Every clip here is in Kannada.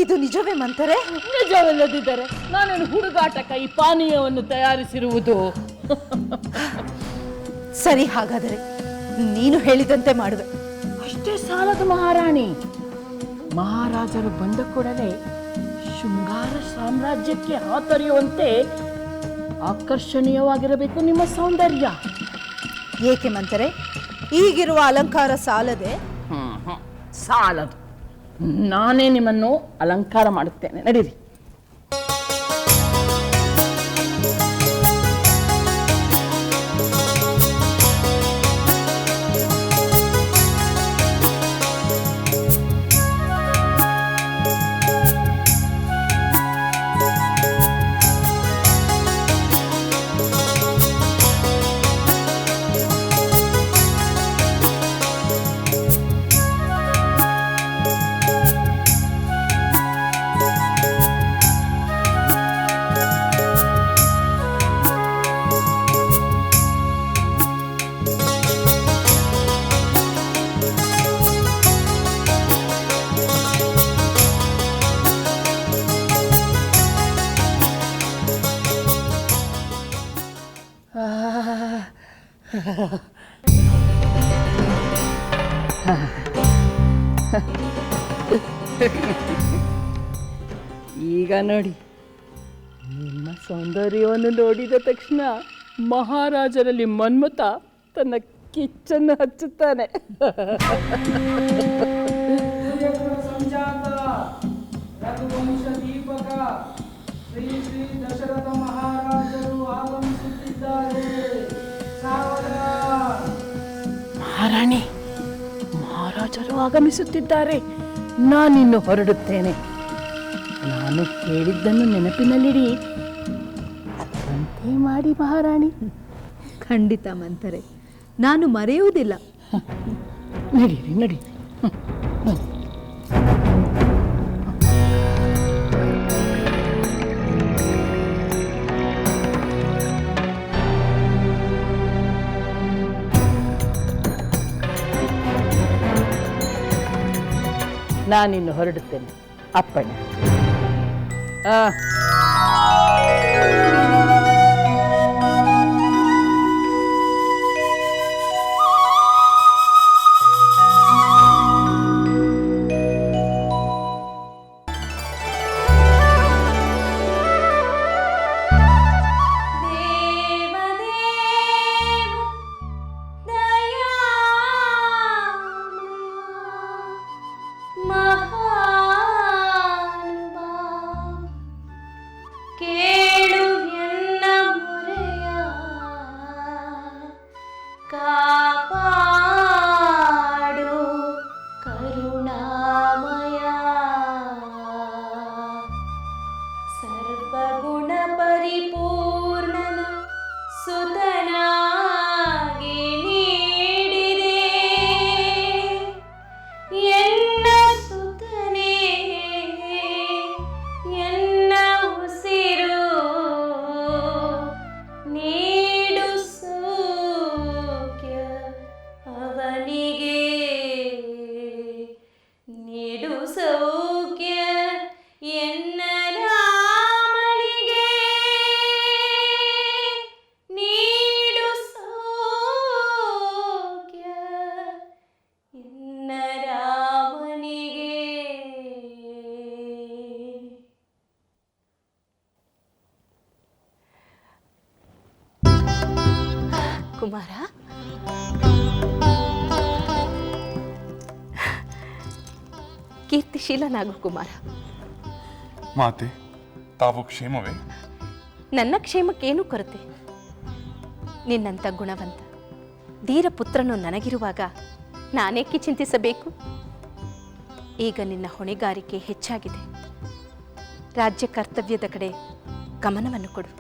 ಇದು ನಿಜವೇ ಮಂತರೆ? ನಿಜವಲ್ಲದಿದ್ದರೆ ನಾನೇನು ಹುಡುಗಾಟಕ ಈ ಪಾನೀಯವನ್ನು ತಯಾರಿಸಿರುವುದು? ಸರಿ, ಹಾಗಾದರೆ ನೀನು ಹೇಳಿದಂತೆ ಮಾಡುವೆ. ಅಷ್ಟೇ ಸಾಲದು ಮಹಾರಾಣಿ. ಮಹಾರಾಜರು ಬಂದ ಕೂಡಲೇ ಶೃಂಗಾರ ಸಾಮ್ರಾಜ್ಯಕ್ಕೆ ಹಾತೊರೆಯುವಂತೆ ಆಕರ್ಷಣೀಯವಾಗಿರಬೇಕು ನಿಮ್ಮ ಸೌಂದರ್ಯ. ಏಕೆ ಮಂತರೆ, ಈಗಿರುವ ಅಲಂಕಾರ ಸಾಲದೆ? ಸಾಲದು. ನಾನೇ ನಿಮ್ಮನ್ನು ಅಲಂಕಾರ ಮಾಡುತ್ತೇನೆ, ನಡೀರಿ. ಈಗ ನೋಡಿ, ನಿಮ್ಮ ಸೌಂದರ್ಯವನ್ನು ನೋಡಿದ ತಕ್ಷಣ ಮಹಾರಾಜರಲ್ಲಿ ಮನ್ಮಥ ತನ್ನ ಕಿಚ್ಚನ್ನು ಹಚ್ಚುತ್ತಾನೆ. ರಘುವಂಶ ದೀಪಕ ಶ್ರೀ ಶ್ರೀ ದಶರಥ ಮಹಾರಾಜರು ಆಗಮಿಸುತ್ತಿದ್ದಾರೆ. ಮಹಾರಾಣಿ, ಮಹಾರಾಜರು ಆಗಮಿಸುತ್ತಿದ್ದಾರೆ. ನಾನಿನ್ನು ಹೊರಡುತ್ತೇನೆ. ನಾನು ಕೇಳಿದ್ದನ್ನು ನೆನಪಿನಲ್ಲಿಡಿ, ಅದರಂತೆ ಮಾಡಿ ಮಹಾರಾಣಿ. ಖಂಡಿತ ಮಂತರೆ, ನಾನು ಮರೆಯುವುದಿಲ್ಲ. ನಡೀರಿ ನಡೀರಿ. ಬನ್ನಿ. ನಾನಿನ್ನು ಹೊರಡುತ್ತೇನೆ, ಅಪ್ಪಣೆ. ಕುಮಾರ, ಕೀರ್ತಿಶೀಲನಾಗು ಕುಮಾರ. ಮಾತೆ, ತಾವು ಕ್ಷೇಮವೇ? ನನ್ನ ಕ್ಷೇಮಕ್ಕೇನು ಕೊರತೆ? ನಿನ್ನಂಥ ಗುಣವಂತ ಧೀರ ಪುತ್ರನು ನನಗಿರುವಾಗ ನಾನೇಕೆ ಚಿಂತಿಸಬೇಕು? ಈಗ ನಿನ್ನ ಹೊಣೆಗಾರಿಕೆ ಹೆಚ್ಚಾಗಿದೆ. ರಾಜ್ಯ ಕರ್ತವ್ಯದ ಕಡೆ ಗಮನವನ್ನು ಕೊಡು.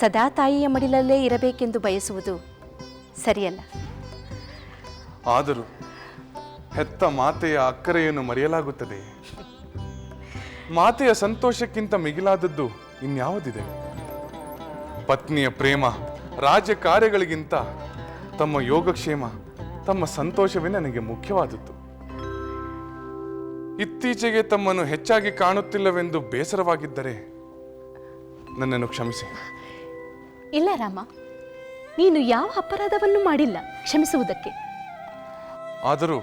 ಸದಾ ತಾಯಿಯ ಮಡಿಲಲ್ಲೇ ಇರಬೇಕೆಂದು ಬಯಸುವುದು ಸರಿಯಲ್ಲ. ಆದರೂ ಹೆತ್ತ ಮಾತೆಯ ಅಕ್ಕರೆಯನ್ನು ಮರೆಯಲಾಗುತ್ತದೆ. ಮಾತೆಯ ಸಂತೋಷಕ್ಕಿಂತ ಮಿಗಿಲಾದದ್ದು ಇನ್ಯಾವುದಿದೆ? ಪತ್ನಿಯ ಪ್ರೇಮ ರಾಜ್ಯ ಕಾರ್ಯಗಳಿಗಿಂತ ತಮ್ಮ ಯೋಗಕ್ಷೇಮ, ತಮ್ಮ ಸಂತೋಷವೇ ನನಗೆ ಮುಖ್ಯವಾದದ್ದು. ಇತ್ತೀಚೆಗೆ ತಮ್ಮನ್ನು ಹೆಚ್ಚಾಗಿ ಕಾಣುತ್ತಿಲ್ಲವೆಂದು ಬೇಸರವಾಗಿದ್ದರೆ ನನ್ನನ್ನು ಕ್ಷಮಿಸಿ. ಇಲ್ಲ ರಾಮ, ನೀನು ಯಾವ ಅಪರಾಧವನ್ನು ಮಾಡಿಲ್ಲ ಕ್ಷಮಿಸುವುದಕ್ಕೆ. ಆದರೂ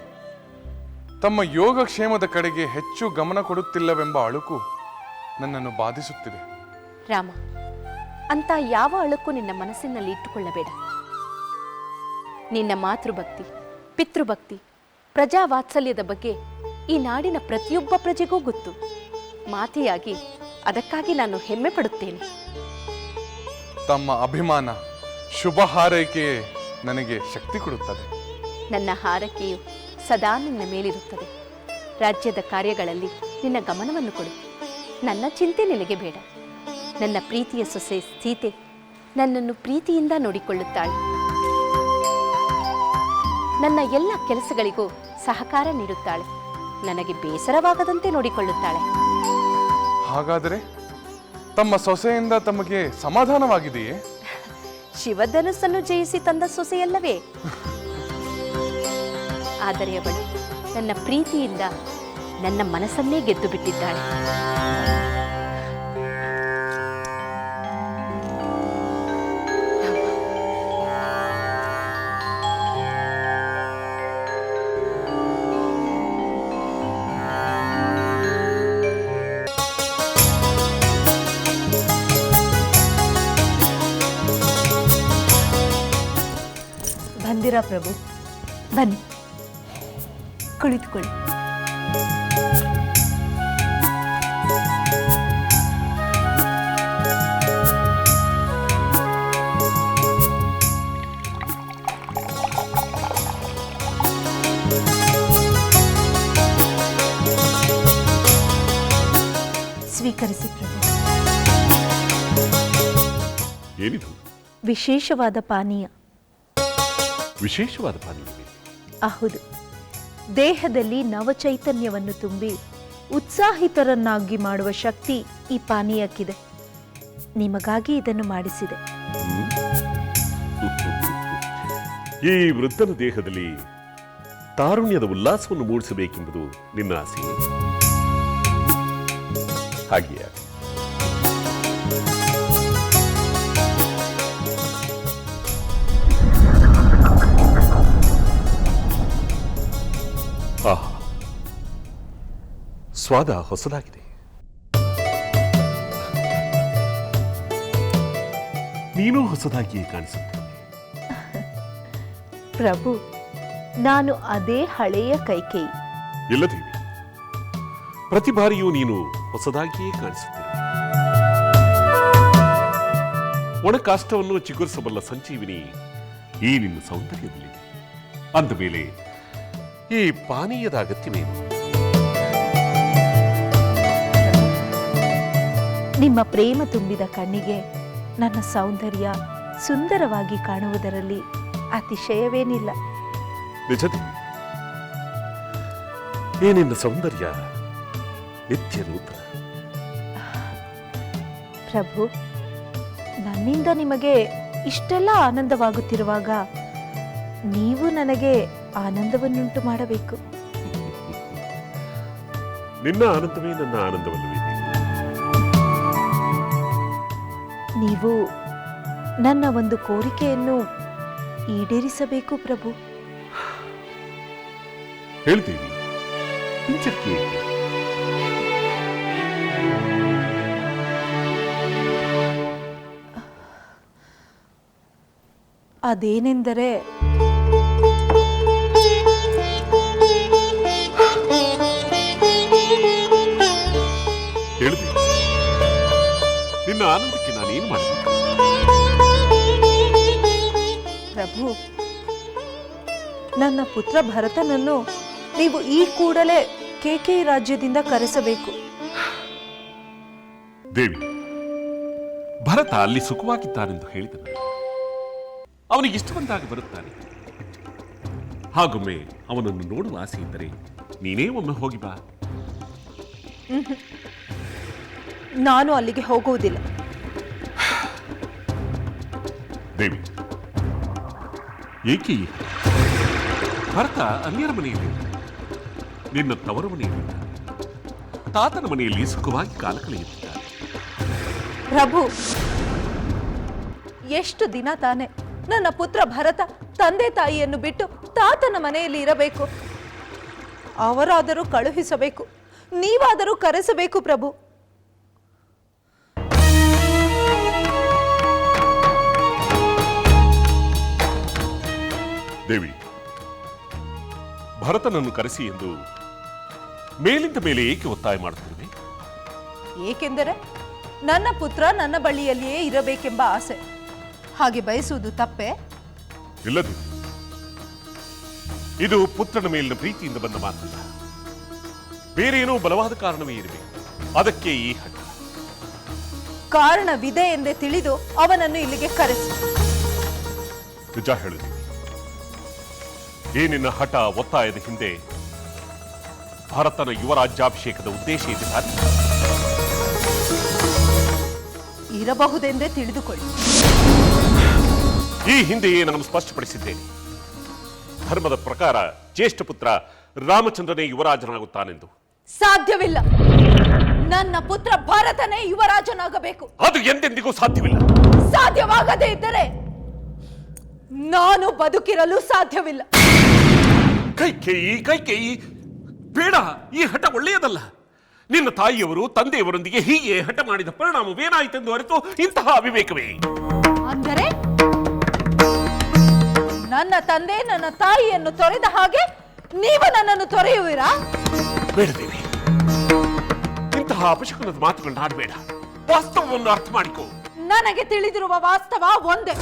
ತಮ್ಮ ಯೋಗಕ್ಷೇಮದ ಕಡೆಗೆ ಹೆಚ್ಚು ಗಮನ ಕೊಡುತ್ತಿಲ್ಲವೆಂಬ ಅಳುಕು ನನ್ನನ್ನು ಬಾಧಿಸುತ್ತಿದೆ. ರಾಮ, ಅಂತ ಯಾವ ಅಳುಕು ನಿನ್ನ ಮನಸ್ಸಿನಲ್ಲಿ ಇಟ್ಟುಕೊಳ್ಳಬೇಡ. ನಿನ್ನ ಮಾತೃಭಕ್ತಿ, ಪಿತೃಭಕ್ತಿ, ಪ್ರಜಾವಾತ್ಸಲ್ಯದ ಬಗ್ಗೆ ಈ ನಾಡಿನ ಪ್ರತಿಯೊಬ್ಬ ಪ್ರಜೆಗೂ ಗೊತ್ತು. ಮಾತೆಯಾಗಿ ಅದಕ್ಕಾಗಿ ನಾನು ಹೆಮ್ಮೆ ಪಡುತ್ತೇನೆ. ತಮ್ಮ ಅಭಿಮಾನ, ಶುಭ ಹಾರೈಕೆಯೇ ನನಗೆ ಶಕ್ತಿ ಕೊಡುತ್ತದೆ. ನನ್ನ ಹಾರೈಕೆಯು ಸದಾ ನಿನ್ನ ಮೇಲಿರುತ್ತದೆ. ರಾಜ್ಯದ ಕಾರ್ಯಗಳಲ್ಲಿ ನಿನ್ನ ಗಮನವನ್ನು ಕೊಡು. ನನ್ನ ಚಿಂತೆ ನಿನಗೆ ಬೇಡ. ನನ್ನ ಪ್ರೀತಿಯ ಸೊಸೆ ಸೀತೆ ನನ್ನನ್ನು ಪ್ರೀತಿಯಿಂದ ನೋಡಿಕೊಳ್ಳುತ್ತಾಳೆ. ನನ್ನ ಎಲ್ಲ ಕೆಲಸಗಳಿಗೂ ಸಹಕಾರ ನೀಡುತ್ತಾಳೆ. ನನಗೆ ಬೇಸರವಾಗದಂತೆ ನೋಡಿಕೊಳ್ಳುತ್ತಾಳೆ. ಹಾಗಾದರೆ ತಮ್ಮ ಸೊಸೆಯಿಂದ ತಮಗೆ ಸಮಾಧಾನವಾಗಿದೆಯೇ? ಶಿವಧನುಸ್ಸನ್ನು ಜಯಿಸಿ ತಂದ ಸೊಸೆಯಲ್ಲವೇ? ಆದರೆ ಅವಳು ನನ್ನ ಪ್ರೀತಿಯಿಂದ ನನ್ನ ಮನಸ್ಸನ್ನೇ ಗೆದ್ದು ಬಿಟ್ಟಿದ್ದಾಳೆ. ಬಂದಿರಾ ಪ್ರಭು, ಬನ್ನಿ ಕುಳಿತುಕೊಳ್ಳಿ. ಸ್ವೀಕರಿಸಿ ಪ್ರಭು. ಏನಿದು? ವಿಶೇಷವಾದ ಪಾನೀಯ. ವಿಶೇಷವಾದ ಪಾನೀಯವೇ? ಹೌದು. ದೇಹದಲ್ಲಿ ನವಚೈತನ್ಯವನ್ನು ತುಂಬಿ ಉತ್ಸಾಹಿತರನ್ನಾಗಿ ಮಾಡುವ ಶಕ್ತಿ ಈ ಪಾನೀಯಕ್ಕಿದೆ. ನಿಮಗಾಗಿ ಇದನ್ನು ಮಾಡಿಸಿದೆ. ಈ ವೃದ್ಧನ ದೇಹದಲ್ಲಿ ತಾರುಣ್ಯದ ಉಲ್ಲಾಸವನ್ನು ಮೂಡಿಸಬೇಕೆಂಬುದು ನಿನ್ನ ಆಸೆ. ಹಾಗೆಯೇ ಆಹಾ, ಸ್ವಾದ ಹೊಸದಾಗಿದೆ. ನೀನೂ ಹೊಸದಾಗಿಯೇ ಕಾಣಿಸುತ್ತೇನೆ. ಪ್ರಭು, ನಾನು ಅದೇ ಹಳೆಯ ಕೈಕೇಯಿ. ಇಲ್ಲ ದೇವಿ, ಪ್ರತಿ ಬಾರಿಯೂ ನೀನು ಹೊಸದಾಗಿಯೇ ಕಾಣಿಸುತ್ತೇನೆ. ಒಣಕಾಷ್ಟವನ್ನು ಚಿಗುರಿಸಬಲ್ಲ ಸಂಜೀವಿನಿ ಈ ನಿನ್ನ ಸೌಂದರ್ಯದಲ್ಲಿದೆ. ಅಂದ ಮೇಲೆ ಈ ಪಾನೀಯದ ಅಗತ್ಯವೇನು? ನಿಮ್ಮ ಪ್ರೇಮ ತುಂಬಿದ ಕಣ್ಣಿಗೆ ನನ್ನ ಸೌಂದರ್ಯ ಸುಂದರವಾಗಿ ಕಾಣುವುದರಲ್ಲಿ ಅತಿಶಯವೇನಿಲ್ಲ. ನಿಜದೇವಿ, ಈ ನಿನ್ನ ಸೌಂದರ್ಯ ನಿತ್ಯ ನೂತನ. ಪ್ರಭು, ನನ್ನಿಂದ ನಿಮಗೆ ಇಷ್ಟೆಲ್ಲ ಆನಂದವಾಗುತ್ತಿರುವಾಗ ನೀವು ನನಗೆ ಆನಂದವನ್ನುಂಟು ಮಾಡಬೇಕು. ನಿನ್ನ ಆನಂದವೇ ನನ್ನ ಆನಂದವಲ್ಲವೇ? ನೀವು ನನ್ನ ಒಂದು ಕೋರಿಕೆಯನ್ನು ಈಡೇರಿಸಬೇಕು ಪ್ರಭು. ಹೇಳ್ತೀವಿ, ಹಿಂಚರಿಕೆ ಏಕೆ? ಅದೇನೆಂದರೆ ಹೇಳಿದೆ, ನಿನ್ನ ಆನಂದಕ್ಕೆ ನಾನೇನು ಮಾಡಬೇಕು? ಪ್ರಭು, ನನ್ನ ಪುತ್ರ ಭರತನನ್ನು ನೀವು ಈ ಕೂಡಲೇ ಕೇಕೇಯಿ ರಾಜ್ಯದಿಂದ ಕರೆಸಬೇಕು. ದೇವಿ, ಭರತ ಅಲ್ಲಿ ಸುಖವಾಗಿದ್ದಾನೆಂದು ಹೇಳಿದನು. ಅವನಿಗೆ ಇಷ್ಟ ಬಂದಾಗ ಬರುತ್ತಾನೆ. ಹಾಗೊಮ್ಮೆ ಅವನನ್ನು ನೋಡುವ ಆಸೆ ಇದ್ದರೆ ನೀನೇ ಒಮ್ಮೆ ಹೋಗಿ ಬಾ. ನಾನು ಅಲ್ಲಿಗೆ ಹೋಗುವುದಿಲ್ಲ. ದೇವಿ, ಏಕೆ? ಭರತ ಅನ್ಯರ ಮನೆಯಲ್ಲಿ ನಿನ್ನ ತವರ ಮನೆಯಲ್ಲಿ ತಾತನ ಮನೆಯಲ್ಲಿ ಸುಖವಾಗಿ ಕಾಲ ಕಳೆಯುತ್ತಿದ್ದಾರೆ. ಪ್ರಭು, ಎಷ್ಟು ದಿನ ತಾನೆ ನನ್ನ ಪುತ್ರ ಭರತ ತಂದೆ ತಾಯಿಯನ್ನು ಬಿಟ್ಟು ತಾತನ ಮನೆಯಲ್ಲಿ ಇರಬೇಕು? ಅವರಾದರೂ ಕಳುಹಿಸಬೇಕು, ನೀವಾದರೂ ಕರೆಸಬೇಕು ಪ್ರಭು. ದೇವಿ, ಭರತನನ್ನು ಕರೆಸಿ ಎಂದು ಮೇಲಿಂದ ಮೇಲೆ ಏಕೆ ಒತ್ತಾಯ ಮಾಡುತ್ತಿರುವೆ? ಏಕೆಂದರೆ ನನ್ನ ಪುತ್ರ ನನ್ನ ಬಳಿಯಲ್ಲಿಯೇ ಇರಬೇಕೆಂಬ ಆಸೆ. ಹಾಗೆ ಬಯಸುವುದು ತಪ್ಪೇ? ಇಲ್ಲದು, ಇದು ಪುತ್ರನ ಮೇಲಿನ ಪ್ರೀತಿಯಿಂದ ಬಂದ ಮಾತಲ್ಲ. ಬೇರೇನೋ ಬಲವಾದ ಕಾರಣವೇ ಇರಬೇಕು. ಅದಕ್ಕೆ ಈ ಹಠ. ಕಾರಣವಿದೆ ಎಂದೇ ತಿಳಿದು ಅವನನ್ನು ಇಲ್ಲಿಗೆ ಕರೆಸಿ. ನಿಜ ಹೇಳಿದೆ. ಈ ನಿನ್ನ ಹಠ ಒತ್ತಾಯದ ಹಿಂದೆ ಭಾರತನ ಯುವರಾಜ್ಯಾಭಿಷೇಕದ ಉದ್ದೇಶ ಇದೆ ತಾನೆ? ಇರಬಹುದೆಂದೇ ತಿಳಿದುಕೊಳ್ಳಿ. ಈ ಹಿಂದೆಯೇ ನಾನು ಸ್ಪಷ್ಟಪಡಿಸಿದ್ದೇನೆ. ಧರ್ಮದ ಪ್ರಕಾರ ಜ್ಯೇಷ್ಠ ಪುತ್ರ ರಾಮಚಂದ್ರನೇ ಯುವರಾಜನಾಗುತ್ತಾನೆಂದು. ಸಾಧ್ಯವಿಲ್ಲ. ನನ್ನ ಪುತ್ರ ಭರತನೇ ಯುವರಾಜನಾಗಬೇಕು. ಅದು ಎಂದೆಂದಿಗೂ ಸಾಧ್ಯವಿಲ್ಲ. ಸಾಧ್ಯವಾಗದೇ ಇದ್ದರೆ ನಾನು ಬದುಕಿರಲು ಸಾಧ್ಯವಿಲ್ಲ. ಕೈಕೇಯಿ, ಬೇಡ. ಈ ಹಠ ಒಳ್ಳೆಯದಲ್ಲ. ನಿನ್ನ ತಾಯಿಯವರು ತಂದೆಯವರೊಂದಿಗೆ ಹೀಗೆ ಹಠ ಮಾಡಿದ ಪರಿಣಾಮವೇನಾಯಿತೆಂದು ಅರಿತು ಇಂತಹ ಅವಿವೇಕವೇ. ಅಂದರೆ ನನ್ನ ತಂದೆ ನನ್ನ ತಾಯಿಯನ್ನು ತೊರೆದ ಹಾಗೆ ನೀವು ನನ್ನನ್ನು ತೊರೆಯುವಿರಾ? ಬೇಡದೇವಿ, ಇಂತಹ ಅಪಶಕುನದ ಮಾತುಗಳನ್ನ ಆಡಬೇಡ. ವಾಸ್ತವವನ್ನು ಅರ್ಥ ಮಾಡಿಕೋ. ನನಗೆ ತಿಳಿದಿರುವ ವಾಸ್ತವ ಒಂದೇ.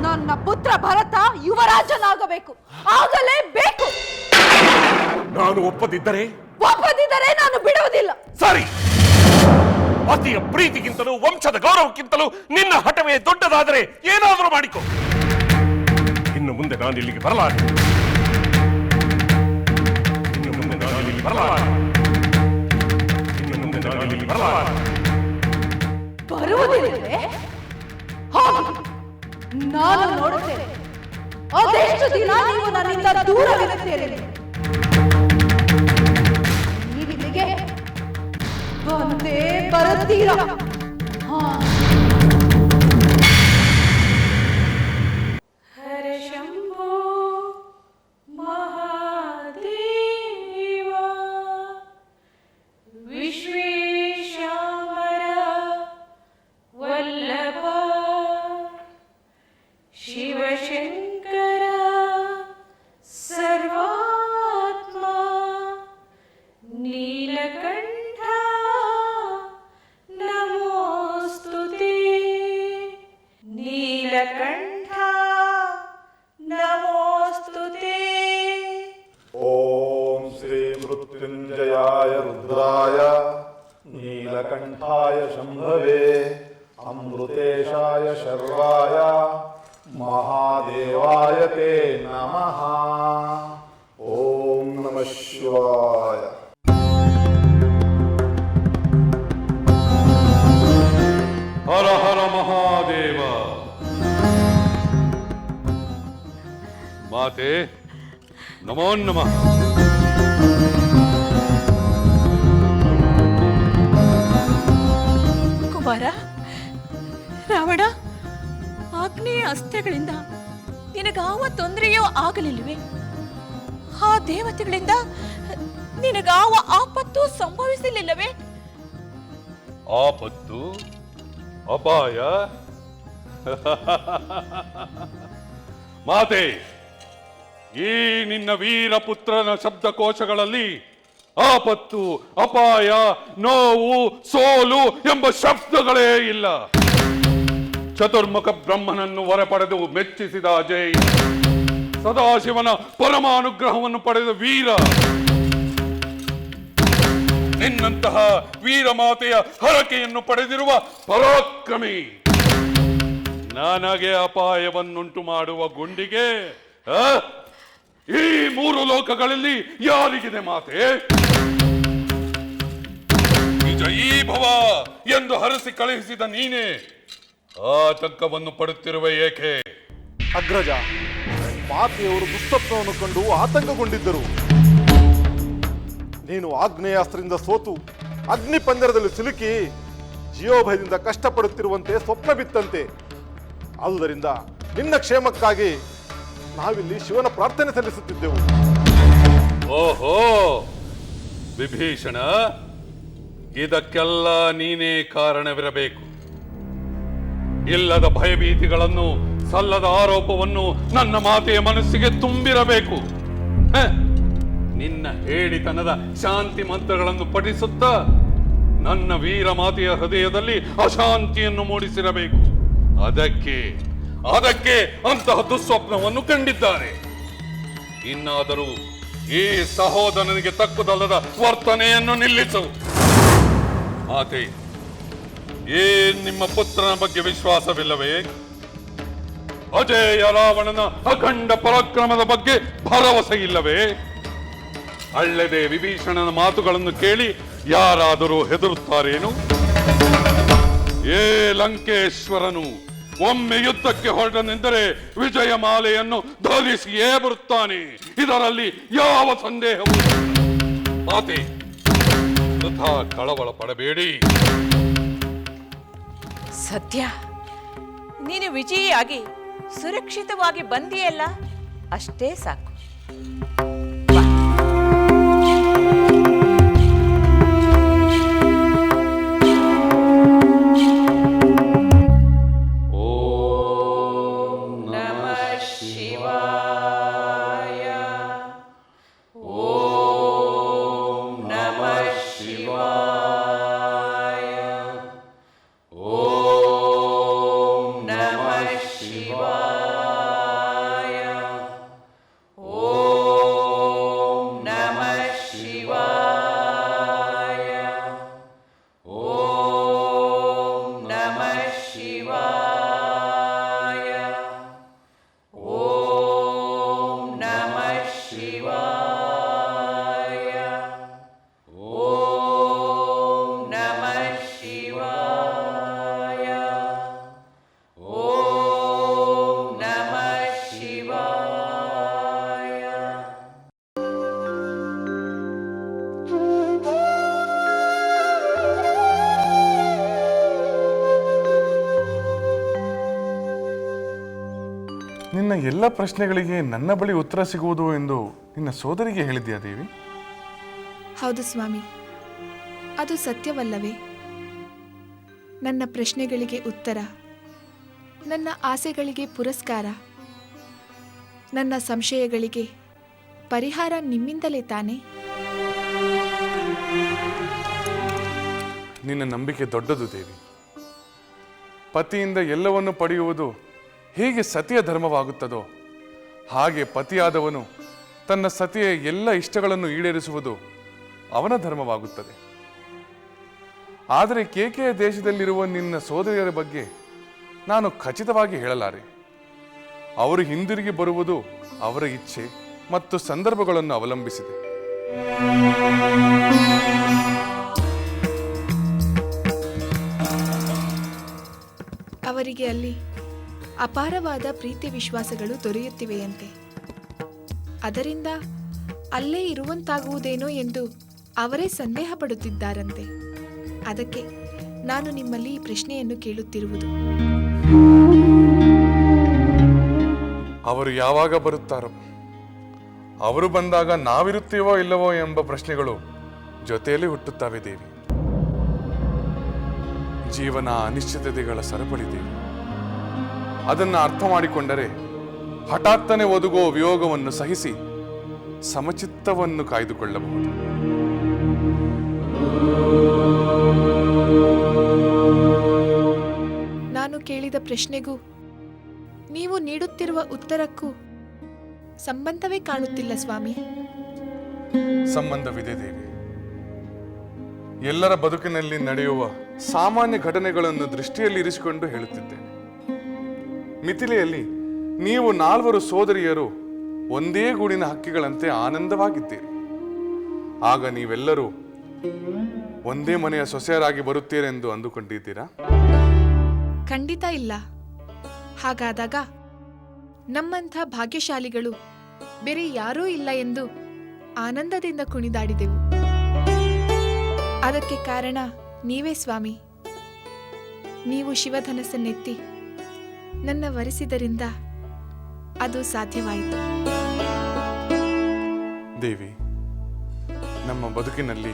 ನನ್ನ ಪುತ್ರ ಭರತ ಯುವರಾಜನಾಗಬೇಕು. ಆಗಲೇ ಬೇಕು. ನಾನು ಒಪ್ಪದಿದ್ದರೆ ನಾನು ಬಿಡುವುದಿಲ್ಲ. ಸರಿ. ಅತಿಯ ಪ್ರೀತಿಗಿಂತಲೂ ವಂಶದ ಗೌರವಕ್ಕಿಂತಲೂ ನಿನ್ನ ಹಠವೇ ದೊಡ್ಡದಾದರೆ ಏನಾದರೂ ಮಾಡಿಕೊ. ಇನ್ನು ಮುಂದೆ ನಾನು ಇಲ್ಲಿಗೆ ಬರಲಾರೆ. ಬರುವುದಿಲ್ಲವೇ? ನಾನು ನೋಡುತ್ತೇನೆ ಅದೆಷ್ಟು ದಿನ ನೀವು ನನ್ನಿಂದ ದೂರವಿರುತ್ತೇನೆ. ನೀವಿಲ್ಲಿಗೆ ಬಂದೇ ಬರುತ್ತೀರಾ? ಹರ ಶಂಭೋ ಮಹಾದೇವ ವಿಶ್ವೇಶಾಂಬರ ವಲ್ಲಭ ಶಿವಶಂಕರ ಸರ್ವಾತ್ಮ ನೀಲಕಂಠ ನಮೋಸ್ತುತೆ. ನೀಲಕಂಠ ನಮೋಸ್ತುತೆ. ಓಂ ಶ್ರೀ ಮೃತ್ಯುಂಜಯಾಯ ರುದ್ರಾಯ ನೀಲಕಂಠಾಯ ಶಂಭವೇ ಅಮೃತೇಶಾಯ ಶರ್ವಾಯ ಮಹಾದೇವಾಯ ತೇ ನಮಃ. ಓಂ ನಮಃ ಶಿವಾಯ. ಹರ ಹರ ಮಹಾದೇವ. ಮಾತೆ ನಮೋ ನಮಃ. ಕುಮಾರ, ರಾವಣ, ಆಗ್ನೇಯ ಅಸ್ತ್ರಗಳಿಂದ ನಿನಗಾವ ತೊಂದರೆಯೋ ಆಗಲಿಲ್ಲವೇ? ಆ ದೇವತೆಗಳಿಂದ ನಿನಗಾವ ಆಪತ್ತು ಸಂಭವಿಸಲಿಲ್ಲವೇ? ಆಪತ್ತು, ಅಪಾಯ? ಮಾತೆ, ಈ ನಿನ್ನ ವೀರಪುತ್ರನ ಶಬ್ದಕೋಶಗಳಲ್ಲಿ ಆಪತ್ತು, ಅಪಾಯ, ನೋವು, ಸೋಲು ಎಂಬ ಶಬ್ದಗಳೇ ಇಲ್ಲ. ಚತುರ್ಮುಖ ಬ್ರಹ್ಮನನ್ನು ಹೊರಪಡೆದು ಮೆಚ್ಚಿಸಿದ ಅಜಯ್, ಸದಾಶಿವನ ಪರಮಾನುಗ್ರಹವನ್ನು ಪಡೆದ ವೀರ, ನಿನ್ನಂತಹ ವೀರಮಾತೆಯ ಹರಕೆಯನ್ನು ಪಡೆದಿರುವ ಪರಾಕ್ರಮಿ. ನನಗೆ ಅಪಾಯವನ್ನುಂಟು ಮಾಡುವ ಗುಂಡಿಗೆ ಈ ಮೂರು ಲೋಕಗಳಲ್ಲಿ ಯಾರಿಗಿದೆ ಮಾತೆ? ವಿಜಯೀಭವ ಎಂದು ಹರಸಿ ಕಳುಹಿಸಿದ ನೀನೇ ಆತಂಕವನ್ನು ಪಡುತ್ತಿರುವೆ ಏಕೆ? ಅಗ್ರಜ, ಮಾತೆಯವರು ದುಷ್ಟತ್ವವನ್ನು ಕಂಡು ಆತಂಕಗೊಂಡಿದ್ದರು. ನೀನು ಆಗ್ನೇಯಾಸ್ತ್ರದಿಂದ ಸೋತು ಅಗ್ನಿ ಪಂಜರದಲ್ಲಿ ಸಿಲುಕಿ ಜೀವಭಯದಿಂದ ಕಷ್ಟಪಡುತ್ತಿರುವಂತೆ ಸ್ವಪ್ನ ಬಿತ್ತಂತೆ. ಆದುದರಿಂದ ನಿನ್ನ ಕ್ಷೇಮಕ್ಕಾಗಿ ನಾವಿಲ್ಲಿ ಶಿವನ ಪ್ರಾರ್ಥನೆ ಸಲ್ಲಿಸುತ್ತಿದ್ದೆವು. ಓಹೋ ವಿಭೀಷಣ, ಇದಕ್ಕೆಲ್ಲ ನೀನೇ ಕಾರಣವಿರಬೇಕು. ಇಲ್ಲದ ಭಯಭೀತಿಗಳನ್ನು, ಸಲ್ಲದ ಆರೋಪವನ್ನು ನನ್ನ ಮಾತೆಯ ಮನಸ್ಸಿಗೆ ತುಂಬಿರಬೇಕು. ನಿನ್ನ ಹೇಳಿತನದ ಶಾಂತಿ ಮಂತ್ರಗಳನ್ನು ಪಠಿಸುತ್ತಾ ನನ್ನ ವೀರ ಮಾತೆಯ ಹೃದಯದಲ್ಲಿ ಅಶಾಂತಿಯನ್ನು ಮೂಡಿಸಿರಬೇಕು. ಅದಕ್ಕೆ ಅಂತಹ ದುಸ್ವಪ್ನವನ್ನು ಕಂಡಿದ್ದಾರೆ. ಇನ್ನಾದರೂ ಈ ಸಹೋದರನಿಗೆ ತಕ್ಕುದಲ್ಲದ ವರ್ತನೆಯನ್ನು ನಿಲ್ಲಿಸು. ಮಾತೆ, ನಿಮ್ಮ ಪುತ್ರನ ಬಗ್ಗೆ ವಿಶ್ವಾಸವಿಲ್ಲವೇ? ಅಜೇಯ ರಾವಣನ ಅಖಂಡ ಪರಾಕ್ರಮದ ಬಗ್ಗೆ ಭರವಸೆ ಇಲ್ಲವೇ? ಅಲ್ಲದೆ ವಿಭೀಷಣನ ಮಾತುಗಳನ್ನು ಕೇಳಿ ಯಾರಾದರೂ ಹೆದರುತ್ತಾರೇನು? ಲಂಕೇಶ್ವರನು ಒಮ್ಮೆ ಯುದ್ಧಕ್ಕೆ ಹೊರಟನೆಂದರೆ ವಿಜಯ ಮಾಲೆಯನ್ನು ಧರಿಸಿಯೇ ಬರುತ್ತಾನೆ. ಇದರಲ್ಲಿ ಯಾವ ಸಂದೇಹವೂ ಮಾತೆ, ವೃಥಾ ಕಳವಳ ಪಡಬೇಡಿ. ಸದ್ಯ ನೀನು ವಿಜಯಿಯಾಗಿ ಸುರಕ್ಷಿತವಾಗಿ ಬಂದಿಯಲ್ಲ, ಅಷ್ಟೇ ಸಾಕು. ನಿನ್ನ ಎಲ್ಲ ಪ್ರಶ್ನೆಗಳಿಗೆ ನನ್ನ ಬಳಿ ಉತ್ತರ ಸಿಗುವುದು ಎಂದು ನಿನ್ನ ಸೋದರಿಗೆ ಹೇಳಿದ್ಯಾ ದೇವಿ? ಹೌದು ಸ್ವಾಮಿ, ಅದು ಸತ್ಯವಲ್ಲವೇ? ನನ್ನ ಪ್ರಶ್ನೆಗಳಿಗೆ ಉತ್ತರ, ನನ್ನ ಆಸೆಗಳಿಗೆ ಪುರಸ್ಕಾರ, ನನ್ನ ಸಂಶಯಗಳಿಗೆ ಪರಿಹಾರ ನಿಮ್ಮಿಂದಲೇ ತಾನೇ? ನಿನ್ನ ನಂಬಿಕೆ ದೊಡ್ಡದು ದೇವಿ. ಪತಿಯಿಂದ ಎಲ್ಲವನ್ನು ಪಡೆಯುವುದು ಹೇಗೆ ಸತಿಯ ಧರ್ಮವಾಗುತ್ತದೋ ಹಾಗೆ ಪತಿಯಾದವನು ತನ್ನ ಸತಿಯ ಎಲ್ಲ ಇಷ್ಟಗಳನ್ನು ಈಡೇರಿಸುವುದು ಅವನ ಧರ್ಮವಾಗುತ್ತದೆ. ಆದರೆ ಕೇಕೆಯ ದೇಶದಲ್ಲಿರುವ ನಿನ್ನ ಸೋದರಿಯರ ಬಗ್ಗೆ ನಾನು ಖಚಿತವಾಗಿ ಹೇಳಲಾರೆ. ಅವರು ಹಿಂದಿರುಗಿ ಬರುವುದು ಅವರ ಇಚ್ಛೆ ಮತ್ತು ಸಂದರ್ಭಗಳನ್ನು ಅವಲಂಬಿಸಿದೆ. ಅವರಿಗೆ ಅಲ್ಲಿ ಅಪಾರವಾದ ಪ್ರೀತಿ ವಿಶ್ವಾಸಗಳು ದೊರೆಯುತ್ತಿವೆಯಂತೆ. ಅದರಿಂದ ಅಲ್ಲೇ ಇರುವಂತಾಗುವುದೇನೋ ಎಂದು ಅವರೇ ಸಂದೇಹ ಪಡುತ್ತಿದ್ದಾರಂತೆ. ಅದಕ್ಕೆ ನಾನು ನಿಮ್ಮಲ್ಲಿ ಈ ಪ್ರಶ್ನೆಯನ್ನು ಕೇಳುತ್ತಿರುವುದು. ಅವರು ಯಾವಾಗ ಬರುತ್ತಾರೋ, ಅವರು ಬಂದಾಗ ನಾವಿರುತ್ತೀವೋ ಇಲ್ಲವೋ ಎಂಬ ಪ್ರಶ್ನೆಗಳು ಜೊತೆಯಲ್ಲಿ ಹುಟ್ಟುತ್ತವೆ ದೇವಿ. ಜೀವನ ಅನಿಶ್ಚಿತತೆಗಳ ಸರಪಳಿ ದೇವಿ. ಅದನ್ನು ಅರ್ಥ ಮಾಡಿಕೊಂಡರೆ ಹಠಾತ್ತನೆ ಒದಗುವ ವಿಯೋಗವನ್ನು ಸಹಿಸಿ ಸಮಚಿತ್ತವನ್ನು ಕಾಯ್ದುಕೊಳ್ಳಬಹುದು. ನಾನು ಕೇಳಿದ ಪ್ರಶ್ನೆಗೂ ನೀವು ನೀಡುತ್ತಿರುವ ಉತ್ತರಕ್ಕೂ ಸಂಬಂಧವೇ ಕಾಣುತ್ತಿಲ್ಲ ಸ್ವಾಮಿ. ಸಂಬಂಧವಿದೆ ದೇವಿ. ಎಲ್ಲರ ಬದುಕಿನಲ್ಲಿ ನಡೆಯುವ ಸಾಮಾನ್ಯ ಘಟನೆಗಳನ್ನು ದೃಷ್ಟಿಯಲ್ಲಿ ಇರಿಸಿಕೊಂಡು ಹೇಳುತ್ತಿದ್ದೇನೆ. ಮಿಥಿಲೆಯಲ್ಲಿ ನೀವು 4 ಸೋದರಿಯರು ಒಂದೇ ಗೂಡಿನ ಹಕ್ಕಿಗಳಂತೆ ಆನಂದವಾಗಿದ್ದೀರಿ. ಆಗ ನೀವೆಲ್ಲರೂ ಒಂದೇ ಮನೆಯ ಸೊಸೆಯರಾಗಿ ಬರುತ್ತೀರೆಂದು ಅಂದುಕೊಂಡಿದ್ದೀರಾ? ಖಂಡಿತ ಇಲ್ಲ. ಹಾಗಾದಾಗ ನಮ್ಮಂಥ ಭಾಗ್ಯಶಾಲಿಗಳು ಬೇರೆ ಯಾರೂ ಇಲ್ಲ ಎಂದು ಆನಂದದಿಂದ ಕುಣಿದಾಡಿದೆವು. ಅದಕ್ಕೆ ಕಾರಣ ನೀವೇ ಸ್ವಾಮಿ. ನೀವು ಶಿವಧನಸ್ಸನ್ನೆತ್ತಿ ನನ್ನ ವರಿಸಿದರಿಂದ ಅದು ಸಾಧ್ಯವಾಯಿತು. ದೇವಿ, ನಮ್ಮ ಬದುಕಿನಲ್ಲಿ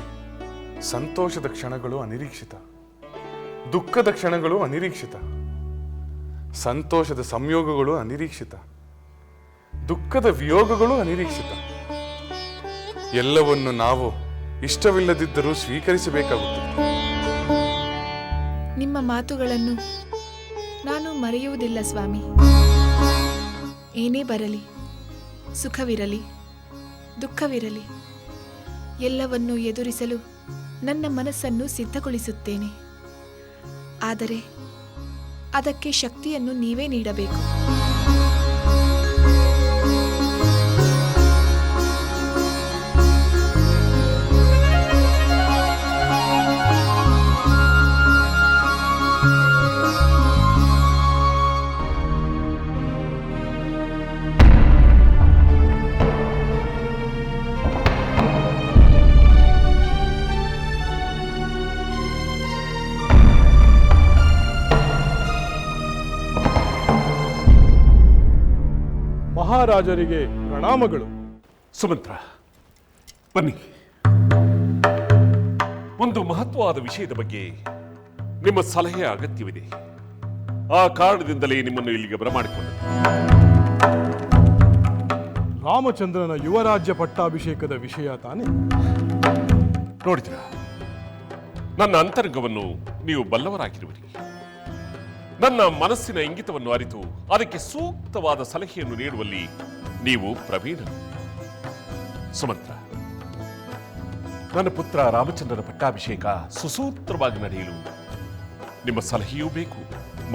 ಸಂತೋಷದ ಕ್ಷಣಗಳು ಅನಿರೀಕ್ಷಿತ, ದುಃಖದ ಕ್ಷಣಗಳು ಅನಿರೀಕ್ಷಿತ, ಸಂತೋಷದ ಸಂಯೋಗಗಳು ಅನಿರೀಕ್ಷಿತ, ದುಃಖದ ವಿಯೋಗಗಳು ಅನಿರೀಕ್ಷಿತ. ಎಲ್ಲವನ್ನು ನಾವು ಇಷ್ಟವಿಲ್ಲದಿದ್ದರೂ ಸ್ವೀಕರಿಸಬೇಕಾಗುತ್ತದೆ. ನಿಮ್ಮ ಮಾತುಗಳನ್ನು ನಾನು ಮರೆಯುವುದಿಲ್ಲ ಸ್ವಾಮಿ. ಏನೇ ಬರಲಿ, ಸುಖವಿರಲಿ, ದುಃಖವಿರಲಿ, ಎಲ್ಲವನ್ನೂ ಎದುರಿಸಲು ನನ್ನ ಮನಸ್ಸನ್ನು ಸಿದ್ಧಗೊಳಿಸುತ್ತೇನೆ. ಆದರೆ ಅದಕ್ಕೆ ಶಕ್ತಿಯನ್ನು ನೀವೇ ನೀಡಬೇಕು. ಮಹಾರಾಜರಿಗೆ ಪ್ರಣಾಮಗಳು. ಸುಮಂತ್ರ, ಬನ್ನಿ. ಒಂದು ಮಹತ್ವವಾದ ವಿಷಯದ ಬಗ್ಗೆ ನಿಮ್ಮ ಸಲಹೆಯ ಅಗತ್ಯವಿದೆ. ಆ ಕಾರಣದಿಂದಲೇ ನಿಮ್ಮನ್ನು ಇಲ್ಲಿಗೆ ಬರಮಾಡಿಕೊಂಡೆ. ರಾಮಚಂದ್ರನ ಯುವರಾಜ್ಯ ಪಟ್ಟಾಭಿಷೇಕದ ವಿಷಯ ತಾನೇ? ನೋಡಿದ್ರ, ನನ್ನ ಅಂತರಂಗವನ್ನು ನೀವು ಬಲ್ಲವರಾಗಿರುವಿರಿ. ನನ್ನ ಮನಸ್ಸಿನ ಇಂಗಿತವನ್ನು ಅರಿತು ಅದಕ್ಕೆ ಸೂಕ್ತವಾದ ಸಲಹೆಯನ್ನು ನೀಡುವಲ್ಲಿ ನೀವು ಪ್ರವೀಣರು. ಸುಮಂತ್ರ, ನನ್ನ ಪುತ್ರ ರಾಮಚಂದ್ರನ ಪಟ್ಟಾಭಿಷೇಕ ಸುಸೂತ್ರವಾಗಿ ನಡೆಯಲು ನಿಮ್ಮ ಸಲಹೆಯೂ ಬೇಕು,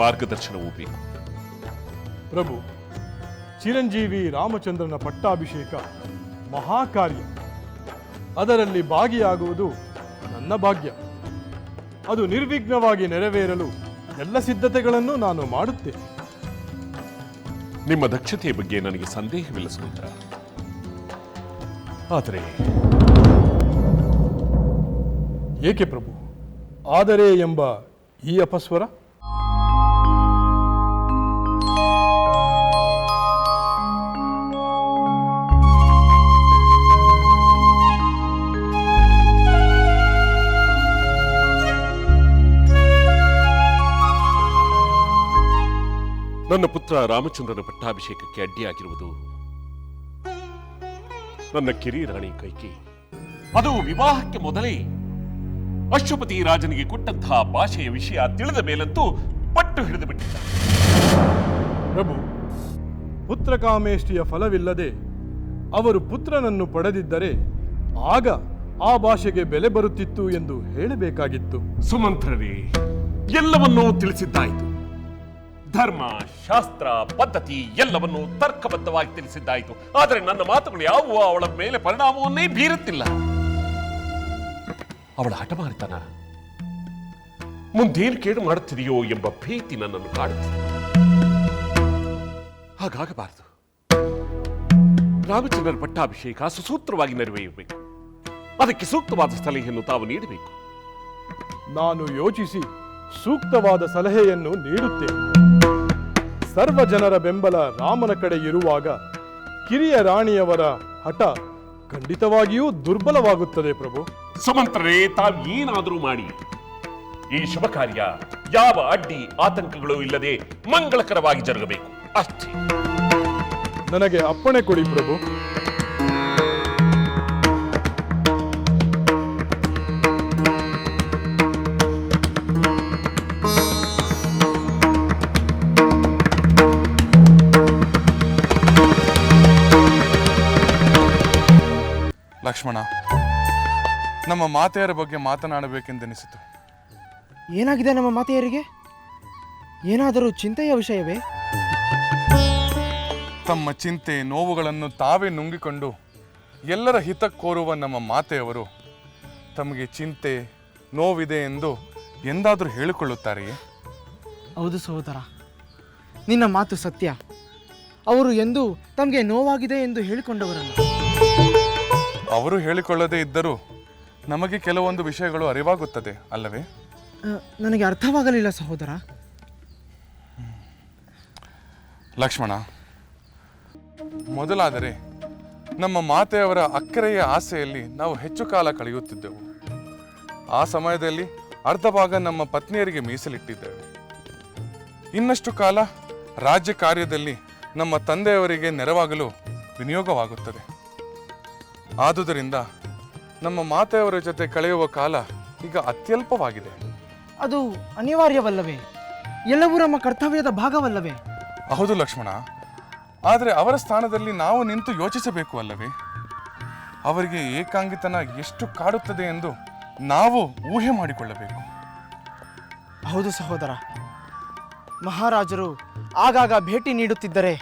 ಮಾರ್ಗದರ್ಶನವೂ ಬೇಕು. ಪ್ರಭು, ಚಿರಂಜೀವಿ ರಾಮಚಂದ್ರನ ಪಟ್ಟಾಭಿಷೇಕ ಮಹಾಕಾರ್ಯ. ಅದರಲ್ಲಿ ಭಾಗಿಯಾಗುವುದು ನನ್ನ ಭಾಗ್ಯ. ಅದು ನಿರ್ವಿಘ್ನವಾಗಿ ನೆರವೇರಲು ಎಲ್ಲ ಸಿದ್ಧತೆಗಳನ್ನು ನಾನು ಮಾಡುತ್ತೇನೆ. ನಿಮ್ಮ ದಕ್ಷತೆಯ ಬಗ್ಗೆ ನನಗೆ ಸಂದೇಹವಿಲ್ಲ ಸುಮಿತ್ರ. ಆದರೆ ಏಕೆ ಪ್ರಭು, ಆದರೆ ಎಂಬ ಈ ಅಪಸ್ವರ? ನನ್ನ ಪುತ್ರ ರಾಮಚಂದ್ರನ ಪಟ್ಟಾಭಿಷೇಕಕ್ಕೆ ಅಡ್ಡಿಯಾಗಿರುವುದು ನನ್ನ ಕಿರಿಯ ರಾಣಿ ಕೈಕೇಯಿ. ಅದು ವಿವಾಹಕ್ಕೆ ಮೊದಲೇ ಅಶ್ವಪತಿ ರಾಜನಿಗೆ ಕೊಟ್ಟಂತಹ ಭಾಷೆಯ ವಿಷಯ ತಿಳಿದ ಮೇಲಂತೂ ಪಟ್ಟು ಹಿಡಿದು ಬಿಟ್ಟಿದ್ದ. ಪ್ರಭು, ಪುತ್ರಕಾಮೇಷ್ಟಿಯ ಫಲವಿಲ್ಲದೆ ಅವರು ಪುತ್ರನನ್ನು ಪಡೆದಿದ್ದರೆ ಆಗ ಆ ಭಾಷೆಗೆ ಬೆಲೆ ಬರುತ್ತಿತ್ತು ಎಂದು ಹೇಳಬೇಕಾಗಿತ್ತು. ಸುಮಂತ್ರರೇ, ಎಲ್ಲವನ್ನೂ ತಿಳಿಸಿದ್ದಾಯಿತು. ಧರ್ಮ, ಶಾಸ್ತ್ರ, ಪದ್ಧತಿ ಎಲ್ಲವನ್ನೂ ತರ್ಕಬದ್ಧವಾಗಿ ತಿಳಿಸಿದ್ದಾಯಿತು. ಆದರೆ ನನ್ನ ಮಾತುಗಳು ಯಾವುವು ಅವಳ ಮೇಲೆ ಪರಿಣಾಮವನ್ನೇ ಬೀರುತ್ತಿಲ್ಲ. ಅವಳ ಹಠಮಾರಿತನ ಮುಂದೇನು ಕೇಡು ಮಾಡುತ್ತಿದೆಯೋ ಎಂಬ ಭೀತಿ ನನ್ನನ್ನು ಕಾಡುತ್ತಿದೆ. ಹಾಗಾಗಬಾರದು. ರಾಮಚಂದ್ರನ ಪಟ್ಟಾಭಿಷೇಕ ಸುಸೂತ್ರವಾಗಿ ನೆರವೇರಬೇಕು. ಅದಕ್ಕೆ ಸೂಕ್ತವಾದ ಸಲಹೆಯನ್ನು ತಾವು ನೀಡಬೇಕು. ನಾನು ಯೋಚಿಸಿ ಸೂಕ್ತವಾದ ಸಲಹೆಯನ್ನು ನೀಡುತ್ತೇನೆ. ಸರ್ವ ಜನರ ಬೆಂಬಲ ರಾಮನ ಕಡೆ ಇರುವಾಗ ಕಿರಿಯ ರಾಣಿಯವರ ಹಠ ಖಂಡಿತವಾಗಿಯೂ ದುರ್ಬಲವಾಗುತ್ತದೆ ಪ್ರಭು. ಸುಮಂತ್ರರೇ, ತಾವು ಏನಾದರೂ ಮಾಡಿ ಈ ಶುಭ ಕಾರ್ಯ ಯಾವ ಅಡ್ಡಿ ಆತಂಕಗಳು ಇಲ್ಲದೆ ಮಂಗಳಕರವಾಗಿ ಜರುಗಬೇಕು ಅಷ್ಟೇ. ನನಗೆ ಅಪ್ಪಣೆ ಕೊಡಿ ಪ್ರಭು. ಲಕ್ಷ್ಮಣ, ನಮ್ಮ ಮಾತೆಯರ ಬಗ್ಗೆ ಮಾತನಾಡಬೇಕೆಂದೆನಿಸಿತು. ಏನಾಗಿದೆ ನಮ್ಮ ಮಾತೆಯರಿಗೆ? ಏನಾದರೂ ಚಿಂತೆಯ ವಿಷಯವೇ? ತಮ್ಮ ಚಿಂತೆ ನೋವುಗಳನ್ನು ತಾವೇ ನುಂಗಿಕೊಂಡು ಎಲ್ಲರ ಹಿತ ಕೋರುವ ನಮ್ಮ ಮಾತೆಯವರು ತಮಗೆ ಚಿಂತೆ ನೋವಿದೆ ಎಂದು ಎಂದಾದರೂ ಹೇಳಿಕೊಳ್ಳುತ್ತಾರೆಯೇ? ಹೌದು ಸಹೋದರ, ನಿನ್ನ ಮಾತು ಸತ್ಯ. ಅವರು ಎಂದೂ ತಮಗೆ ನೋವಾಗಿದೆ ಎಂದು ಹೇಳಿಕೊಂಡವರಲ್ಲ. ಅವರು ಹೇಳಿಕೊಳ್ಳದೇ ಇದ್ದರೂ ನಮಗೆ ಕೆಲವೊಂದು ವಿಷಯಗಳು ಅರಿವಾಗುತ್ತದೆ ಅಲ್ಲವೇ? ನನಗೆ ಅರ್ಥವಾಗಲಿಲ್ಲ ಸಹೋದರ. ಲಕ್ಷ್ಮಣ, ಮೊದಲಾದರೆ ನಮ್ಮ ಮಾತೆಯವರ ಅಕ್ಕರೆಯ ಆಸೆಯಲ್ಲಿ ನಾವು ಹೆಚ್ಚು ಕಾಲ ಕಳೆಯುತ್ತಿದ್ದೆವು. ಆ ಸಮಯದಲ್ಲಿ ಅರ್ಧ ಭಾಗ ನಮ್ಮ ಪತ್ನಿಯರಿಗೆ ಮೀಸಲಿಟ್ಟಿದ್ದೇವೆ. ಇನ್ನಷ್ಟು ಕಾಲ ರಾಜ್ಯ ಕಾರ್ಯದಲ್ಲಿ ನಮ್ಮ ತಂದೆಯವರಿಗೆ ನೆರವಾಗಲು ವಿನಿಯೋಗವಾಗುತ್ತದೆ. ಆದುದರಿಂದ ನಮ್ಮ ಮಾತೆಯವರ ಜೊತೆ ಕಳೆಯುವ ಕಾಲ ಈಗ ಅತ್ಯಲ್ಪವಾಗಿದೆ. ಅದು ಅನಿವಾರ್ಯವಲ್ಲವೇ? ಎಲ್ಲವೂ ನಮ್ಮ ಕರ್ತವ್ಯದ ಭಾಗವಲ್ಲವೇ? ಹೌದು ಲಕ್ಷ್ಮಣ, ಆದರೆ ಅವರ ಸ್ಥಾನದಲ್ಲಿ ನಾವು ನಿಂತು ಯೋಚಿಸಬೇಕು ಅಲ್ಲವೇ? ಅವರಿಗೆ ಏಕಾಂಗಿತನ ಎಷ್ಟು ಕಾಡುತ್ತದೆ ಎಂದು ನಾವು ಊಹೆ ಮಾಡಿಕೊಳ್ಳಬೇಕು. ಹೌದು ಸಹೋದರ, ಮಹಾರಾಜರು ಆಗಾಗ ಭೇಟಿ ನೀಡುತ್ತಿದ್ದರೆ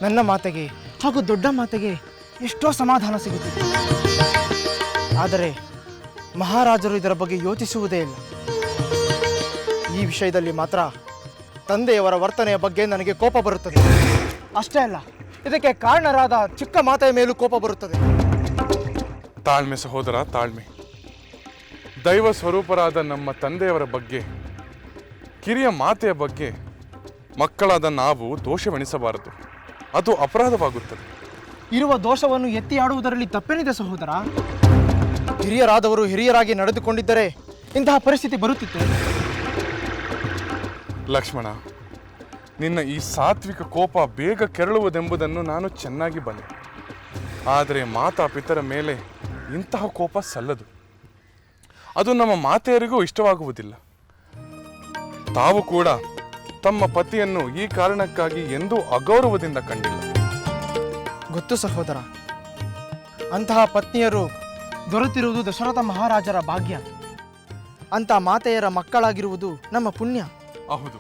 ನನ್ನ ಮಾತೆಗೆ ಹಾಗೂ ದೊಡ್ಡ ಮಾತೆಗೆ ಎಷ್ಟೋ ಸಮಾಧಾನ ಸಿಗುತ್ತಿದೆ. ಆದರೆ ಮಹಾರಾಜರು ಇದರ ಬಗ್ಗೆ ಯೋಚಿಸುವುದೇ ಇಲ್ಲ. ಈ ವಿಷಯದಲ್ಲಿ ಮಾತ್ರ ತಂದೆಯವರ ವರ್ತನೆಯ ಬಗ್ಗೆ ನನಗೆ ಕೋಪ ಬರುತ್ತದೆ. ಅಷ್ಟೇ ಅಲ್ಲ, ಇದಕ್ಕೆ ಕಾರಣರಾದ ಚಿಕ್ಕ ಮಾತೆಯ ಮೇಲೂ ಕೋಪ ಬರುತ್ತದೆ. ತಾಳ್ಮೆ ಸಹೋದರ, ತಾಳ್ಮೆ. ದೈವ ಸ್ವರೂಪರಾದ ನಮ್ಮ ತಂದೆಯವರ ಬಗ್ಗೆ, ಕಿರಿಯ ಮಾತೆಯ ಬಗ್ಗೆ ಮಕ್ಕಳಾದ ನಾವು ದೋಷವೆಣಿಸಬಾರದು. ಅದು ಅಪರಾಧವಾಗುತ್ತದೆ. ಇರುವ ದೋಷವನ್ನು ಎತ್ತಿ ಆಡುವುದರಲ್ಲಿ ತಪ್ಪೇನಿದೆ ಸಹೋದರ? ಹಿರಿಯರಾದವರು ಹಿರಿಯರಾಗಿ ನಡೆದುಕೊಂಡಿದ್ದರೆ ಇಂತಹ ಪರಿಸ್ಥಿತಿ ಬರುತ್ತಿತ್ತು. ಲಕ್ಷ್ಮಣ, ನಿನ್ನ ಈ ಸಾತ್ವಿಕ ಕೋಪ ಬೇಗ ಕೆರಳುವುದೆಂಬುದನ್ನು ನಾನು ಚೆನ್ನಾಗಿ ಬಲ್ಲೆ. ಆದರೆ ಮಾತಾ ಪಿತರ ಮೇಲೆ ಇಂತಹ ಕೋಪ ಸಲ್ಲದು. ಅದು ನಮ್ಮ ಮಾತೆಯರಿಗೂ ಇಷ್ಟವಾಗುವುದಿಲ್ಲ. ತಾವು ಕೂಡ ತಮ್ಮ ಪತಿಯನ್ನು ಈ ಕಾರಣಕ್ಕಾಗಿ ಎಂದೂ ಅಗೌರವದಿಂದ ಕಂಡಿಲ್ಲ. ಗೊತ್ತು ಸಹೋದರ, ಅಂತಹ ಪತ್ನಿಯರು ದೊರೆತಿರುವುದು ದಶರಥ ಮಹಾರಾಜರ ಭಾಗ್ಯ. ಅಂತ ಮಾತೆಯರ ಮಕ್ಕಳಾಗಿರುವುದು ನಮ್ಮ ಪುಣ್ಯ. ಹೌದು,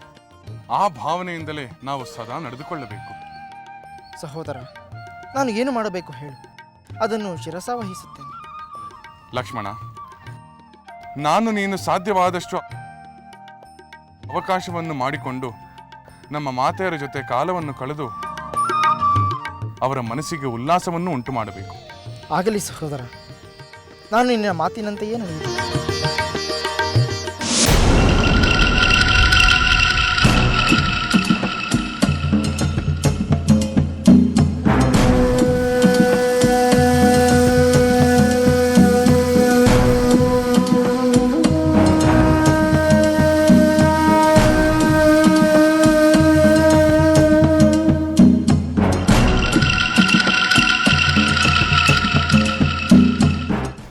ಆ ಭಾವನೆಯಿಂದಲೇ ನಾವು ಸದಾ ನಡೆದುಕೊಳ್ಳಬೇಕು. ಸಹೋದರ, ನಾನು ಏನು ಮಾಡಬೇಕು ಹೇಳು, ಅದನ್ನು ಶಿರಸಾವಹಿಸುತ್ತೇನೆ. ಲಕ್ಷ್ಮಣ, ನಾನು ನೀನು ಸಾಧ್ಯವಾದಷ್ಟು ಅವಕಾಶವನ್ನು ಮಾಡಿಕೊಂಡು ನಮ್ಮ ಮಾತೆಯರ ಜೊತೆ ಕಾಲವನ್ನು ಕಳೆದು ಅವರ ಮನಸ್ಸಿಗೆ ಉಲ್ಲಾಸವನ್ನು ಉಂಟು ಮಾಡಬೇಕು. ಆಗಲಿ ಸಹೋದರ, ನಾನು ನಿನ್ನ ಮಾತಿನಂತೆಯೇ ನಡೆಯುತ್ತೇನೆ.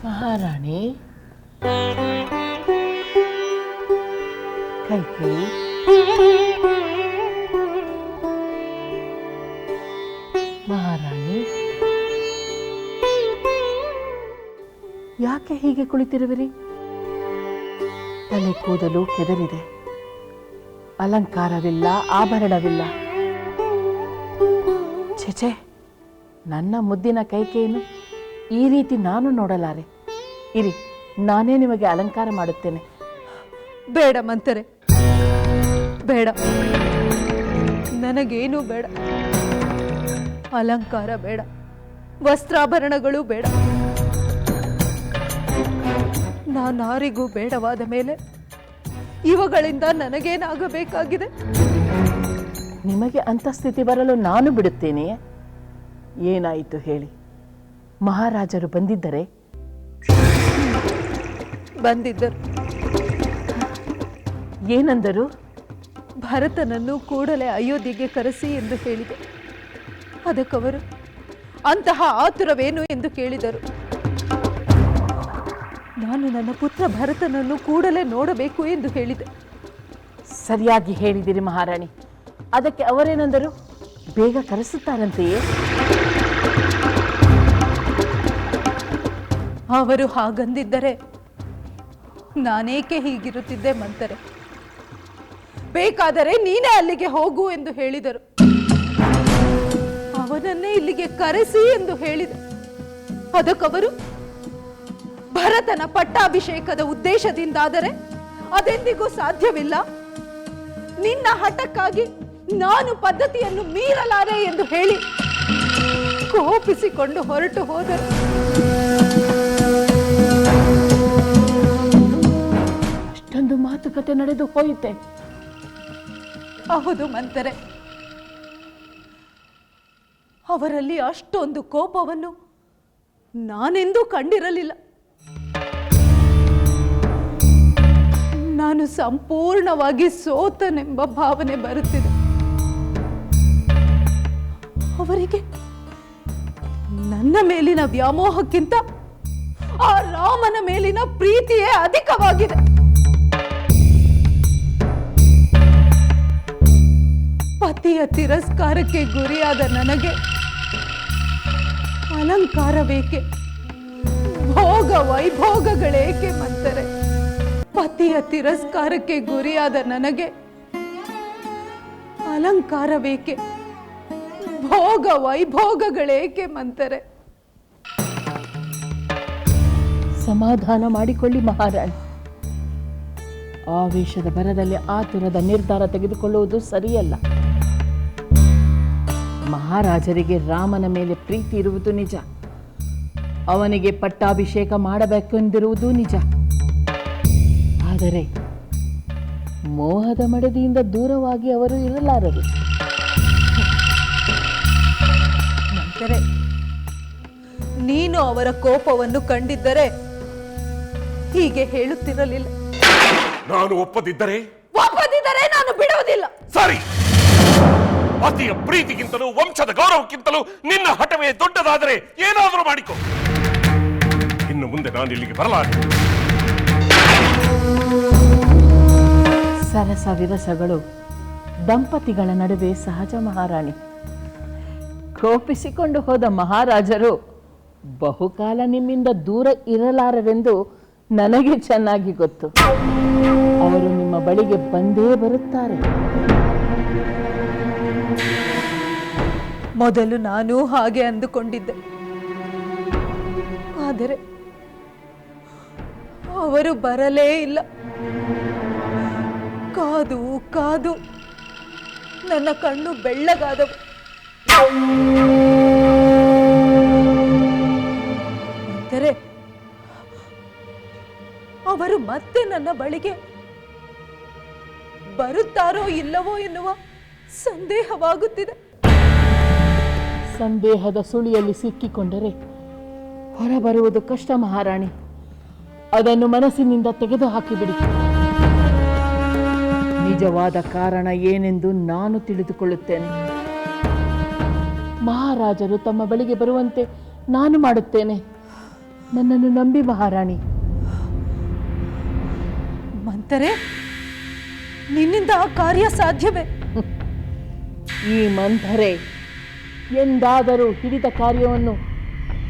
ಮಹಾರಾಣಿ, ಕೈಕೇಯಿ, ಮಹಾರಾಣಿ, ಯಾಕೆ ಹೀಗೆ ಕುಳಿತಿರುವಿರಿ? ತಲೆ ಕೂದಲು ಕೆದರಿದೆ, ಅಲಂಕಾರವಿಲ್ಲ, ಆಭರಣವಿಲ್ಲ. ಛೆಛೆ, ನನ್ನ ಮುದ್ದಿನ ಕೈಕೇಯನ್ನು ಈ ರೀತಿ ನಾನು ನೋಡಲಾರೆ. ಇರಿ, ನಾನೇ ನಿಮಗೆ ಅಲಂಕಾರ ಮಾಡುತ್ತೇನೆ. ಬೇಡ ಮಂತರೆ, ಬೇಡ, ನನಗೇನೂ ಬೇಡ. ಅಲಂಕಾರ ಬೇಡ, ವಸ್ತ್ರಾಭರಣಗಳು ಬೇಡ. ನಾನಾರಿಗೂ ಬೇಡವಾದ ಮೇಲೆ ಇವುಗಳಿಂದ ನನಗೇನಾಗಬೇಕಾಗಿದೆ? ನಿಮಗೆ ಅಂಥ ಸ್ಥಿತಿ ಬರಲು ನಾನು ಬಿಡುತ್ತೇನೆಯೇ? ಏನಾಯಿತು ಹೇಳಿ? ಮಹಾರಾಜರು ಬಂದಿದ್ದರೆ? ಬಂದಿದ್ದರು. ಏನಂದರು? ಭರತನನ್ನು ಕೂಡಲೇ ಅಯೋಧ್ಯೆಗೆ ಕರೆಸಿ ಎಂದು ಹೇಳಿದೆ. ಅದಕ್ಕವರು ಅಂತಹ ಆತುರವೇನು ಎಂದು ಕೇಳಿದರು. ನಾನು ನನ್ನ ಪುತ್ರ ಭರತನನ್ನು ಕೂಡಲೇ ನೋಡಬೇಕು ಎಂದು ಹೇಳಿದೆ. ಸರಿಯಾಗಿ ಹೇಳಿದಿರಿ ಮಹಾರಾಣಿ. ಅದಕ್ಕೆ ಅವರೇನೆಂದರು? ಬೇಗ ಕರೆಸುತ್ತಾರಂತೆಯೇ? ಅವರು ಹಾಗಂದಿದ್ದರೆ ನಾನೇಕೆ ಹೀಗಿರುತ್ತಿದ್ದೆ ಮಂತರೆ? ಬೇಕಾದರೆ ನೀನೇ ಅಲ್ಲಿಗೆ ಹೋಗು ಎಂದು ಹೇಳಿದರು. ಅವನನ್ನೇ ಇಲ್ಲಿಗೆ ಕರೆಸಿ ಎಂದು ಹೇಳಿದೆ. ಅದಕ್ಕವರು ಭರತನ ಪಟ್ಟಾಭಿಷೇಕದ ಉದ್ದೇಶದಿಂದಾದರೆ ಅದೆಂದಿಗೂ ಸಾಧ್ಯವಿಲ್ಲ, ನಿನ್ನ ಹಠಕ್ಕಾಗಿ ನಾನು ಪದ್ಧತಿಯನ್ನು ಮೀರಲಾರೆ ಎಂದು ಹೇಳಿ ಕೋಪಿಸಿಕೊಂಡು ಹೊರಟು ಹೋದರು. ಇಷ್ಟೊಂದು ಮಾತುಕತೆ ನಡೆದು ಹೋಯಿತೆ. ಹೌದು ಮಂತರೆ, ಅವರಲ್ಲಿ ಅಷ್ಟೊಂದು ಕೋಪವನ್ನು ನಾನೆಂದೂ ಕಂಡಿರಲಿಲ್ಲ. ನಾನು ಸಂಪೂರ್ಣವಾಗಿ ಸೋತನೆಂಬ ಭಾವನೆ ಬರುತ್ತಿದೆ. ಅವರಿಗೆ ನನ್ನ ಮೇಲಿನ ವ್ಯಾಮೋಹಕ್ಕಿಂತ ಆ ರಾಮನ ಮೇಲಿನ ಪ್ರೀತಿಯೇ ಅಧಿಕವಾಗಿದೆ. ಪತಿಯ ತಿರಸ್ಕಾರಕ್ಕೆ ಗುರಿಯಾದ ನನಗೆ ಅಲಂಕಾರ ಬೇಕೆ, ಭೋಗ ವೈಭೋಗಗಳೇಕೆ ಮಂತರೆ? ಪತಿಯ ತಿರಸ್ಕಾರಕ್ಕೆ ಗುರಿಯಾದ ನನಗೆ ಅಲಂಕಾರ ಬೇಕೆ, ಭೋಗ ವೈಭೋಗಗಳೇಕೆ ಮಂತರೆ? ಸಮಾಧಾನ ಮಾಡಿಕೊಳ್ಳಿ ಮಹಾರಾಣಿ. ಆವೇಶದ ಭರದಲ್ಲಿ ಆತುರದ ನಿರ್ಧಾರ ತೆಗೆದುಕೊಳ್ಳುವುದು ಸರಿಯಲ್ಲ. ಮಹಾರಾಜರಿಗೆ ರಾಮನ ಮೇಲೆ ಪ್ರೀತಿ ಇರುವುದು ನಿಜ. ಅವನಿಗೆ ಪಟ್ಟಾಭಿಷೇಕ ಮಾಡಬೇಕೆಂದಿರುವುದು ನಿಜ. ಆದರೆ ಮೋಹದ ಮಡದಿಯಿಂದ ದೂರವಾಗಿ ಅವರು ಇರಲಾರರು. ಮಂತರೆ, ನೀನು ಅವರ ಕೋಪವನ್ನು ಕಂಡಿದ್ದರೆ ಹೀಗೆ ಹೇಳುತ್ತಿರಲಿಲ್ಲ. ನಾನು ಒಪ್ಪದಿದ್ದರೆ ನಾನು ಬಿಡುವುದಿಲ್ಲ. ಸರಿ, ಪತಿಯ ಪ್ರೀತಿಗಿಂತಲೂ ವಂಶದ ಗೌರವಕ್ಕಿಂತಲೂ ನಿನ್ನ ಹಠವೇ ದೊಡ್ಡದಾದರೆ ಏನಾದರೂ ಮಾಡಿಕೊ. ಇನ್ನು ಮುಂದೆ ನಾನು ಇಲ್ಲಿಗೆ ಬರಲಾರೆ. ಸರಸ ವಿರಸಗಳು ದಂಪತಿಗಳ ನಡುವೆ ಸಹಜ ಮಹಾರಾಣಿ. ಕೋಪಿಸಿಕೊಂಡು ಹೋದ ಮಹಾರಾಜರು ಬಹುಕಾಲ ನಿಮ್ಮಿಂದ ದೂರ ಇರಲಾರರೆಂದು ನನಗೆ ಚೆನ್ನಾಗಿ ಗೊತ್ತು. ಅವರು ನಿಮ್ಮ ಬಳಿಗೆ ಬಂದೇ ಬರುತ್ತಾರೆ. ಮೊದಲು ನಾನು ಹಾಗೆ ಅಂದುಕೊಂಡಿದ್ದೆ. ಆದರೆ ಅವರು ಬರಲೇ ಇಲ್ಲ. ಕಾದು ಕಾದು ನನ್ನ ಕಣ್ಣು ಬೆಳ್ಳಗಾದವು. ಅಂದರೆ ಅವರು ಮತ್ತೆ ನನ್ನ ಬಳಿಗೆ ಬರುತ್ತಾರೋ ಇಲ್ಲವೋ ಎನ್ನುವ ಸಂದೇಹವಾಗುತ್ತಿದೆ. ಸಂದೇಹದ ಸುಳಿಯಲ್ಲಿ ಸಿಕ್ಕಿಕೊಂಡರೆ ಹೊರಬರುವುದು ಕಷ್ಟ ಮಹಾರಾಣಿ. ಅದನ್ನು ಮನಸ್ಸಿನಿಂದ ತೆಗೆದುಹಾಕಿಬಿಡಿ. ನಿಜವಾದ ಕಾರಣ ಏನೆಂದು ನಾನು ತಿಳಿದುಕೊಳ್ಳುತ್ತೇನೆ. ಮಹಾರಾಜರು ತಮ್ಮ ಬಳಿಗೆ ಬರುವಂತೆ ನಾನು ಮಾಡುತ್ತೇನೆ. ನನ್ನನ್ನು ನಂಬಿ ಮಹಾರಾಣಿ. ಮಂತರೆ, ನಿನ್ನಿಂದ ಆ ಕಾರ್ಯ ಸಾಧ್ಯವೇ? ಈ ಮಂಥರೆ ಎಂದಾದರೂ ಹಿಡಿದ ಕಾರ್ಯವನ್ನು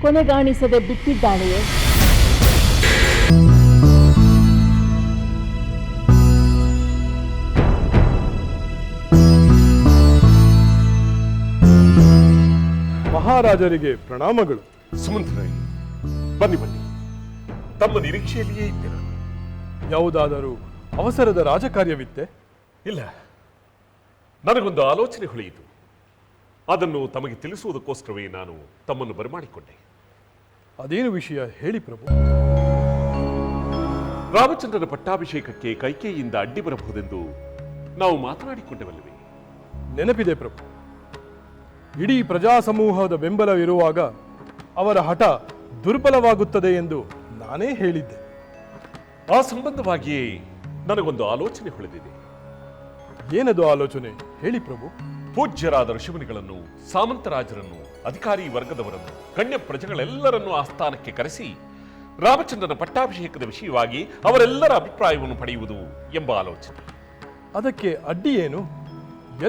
ಕೊನೆಗಾಣಿಸದೆ ಬಿಟ್ಟಿದ್ದಾಳೆಯೇ? ಮಹಾರಾಜರಿಗೆ ಪ್ರಣಾಮಗಳು. ಸುಮಂತ್ರರೇ, ಬನ್ನಿ ಬನ್ನಿ. ತಮ್ಮ ನಿರೀಕ್ಷೆಯಲ್ಲಿಯೇ ಇದ್ದೆ ನಾನು. ಯಾವುದಾದರೂ ಅವಸರದ ರಾಜಕಾರ್ಯವಿತ್ತೆ? ಇಲ್ಲ, ನನಗೊಂದು ಆಲೋಚನೆ ಹೊಳೆಯಿತು. ಅದನ್ನು ತಮಗೆ ತಿಳಿಸುವುದಕ್ಕೋಸ್ಕರವೇ ನಾನು ತಮ್ಮನ್ನು ಬರಮಾಡಿಕೊಂಡೆ. ಅದೇನು ವಿಷಯ ಹೇಳಿ ಪ್ರಭು. ರಾಮಚಂದ್ರನ ಪಟ್ಟಾಭಿಷೇಕಕ್ಕೆ ಕೈಕೇಯಿಯಿಂದ ಅಡ್ಡಿ ಬರಬಹುದೆಂದು ನಾವು ಮಾತನಾಡಿಕೊಂಡೆವಲ್ಲವೇ? ನೆನಪಿದೆ ಪ್ರಭು. ಇಡೀ ಪ್ರಜಾಸಮೂಹದ ಬೆಂಬಲವಿರುವಾಗ ಅವರ ಹಠ ದುರ್ಬಲವಾಗುತ್ತದೆ ಎಂದು ನಾನೇ ಹೇಳಿದ್ದೆ. ಆ ಸಂಬಂಧವಾಗಿಯೇ ನನಗೊಂದು ಆಲೋಚನೆ ಹೊಳೆದಿದೆ. ಏನದು ಆಲೋಚನೆ ಹೇಳಿ ಪ್ರಭು. ಪೂಜ್ಯರಾದ ಋಷಿಮುನಿಗಳನ್ನು, ಸಾಮಂತರಾಜರನ್ನು, ಅಧಿಕಾರಿ ವರ್ಗದವರನ್ನು, ಗಣ್ಯ ಪ್ರಜೆಗಳೆಲ್ಲರನ್ನೂ ಆಸ್ಥಾನಕ್ಕೆ ಕರೆಸಿ ರಾಮಚಂದ್ರನ ಪಟ್ಟಾಭಿಷೇಕದ ವಿಷಯವಾಗಿ ಅವರೆಲ್ಲರ ಅಭಿಪ್ರಾಯವನ್ನು ಪಡೆಯುವುದು ಎಂಬ ಆಲೋಚನೆ. ಅದಕ್ಕೆ ಅಡ್ಡಿ ಏನು?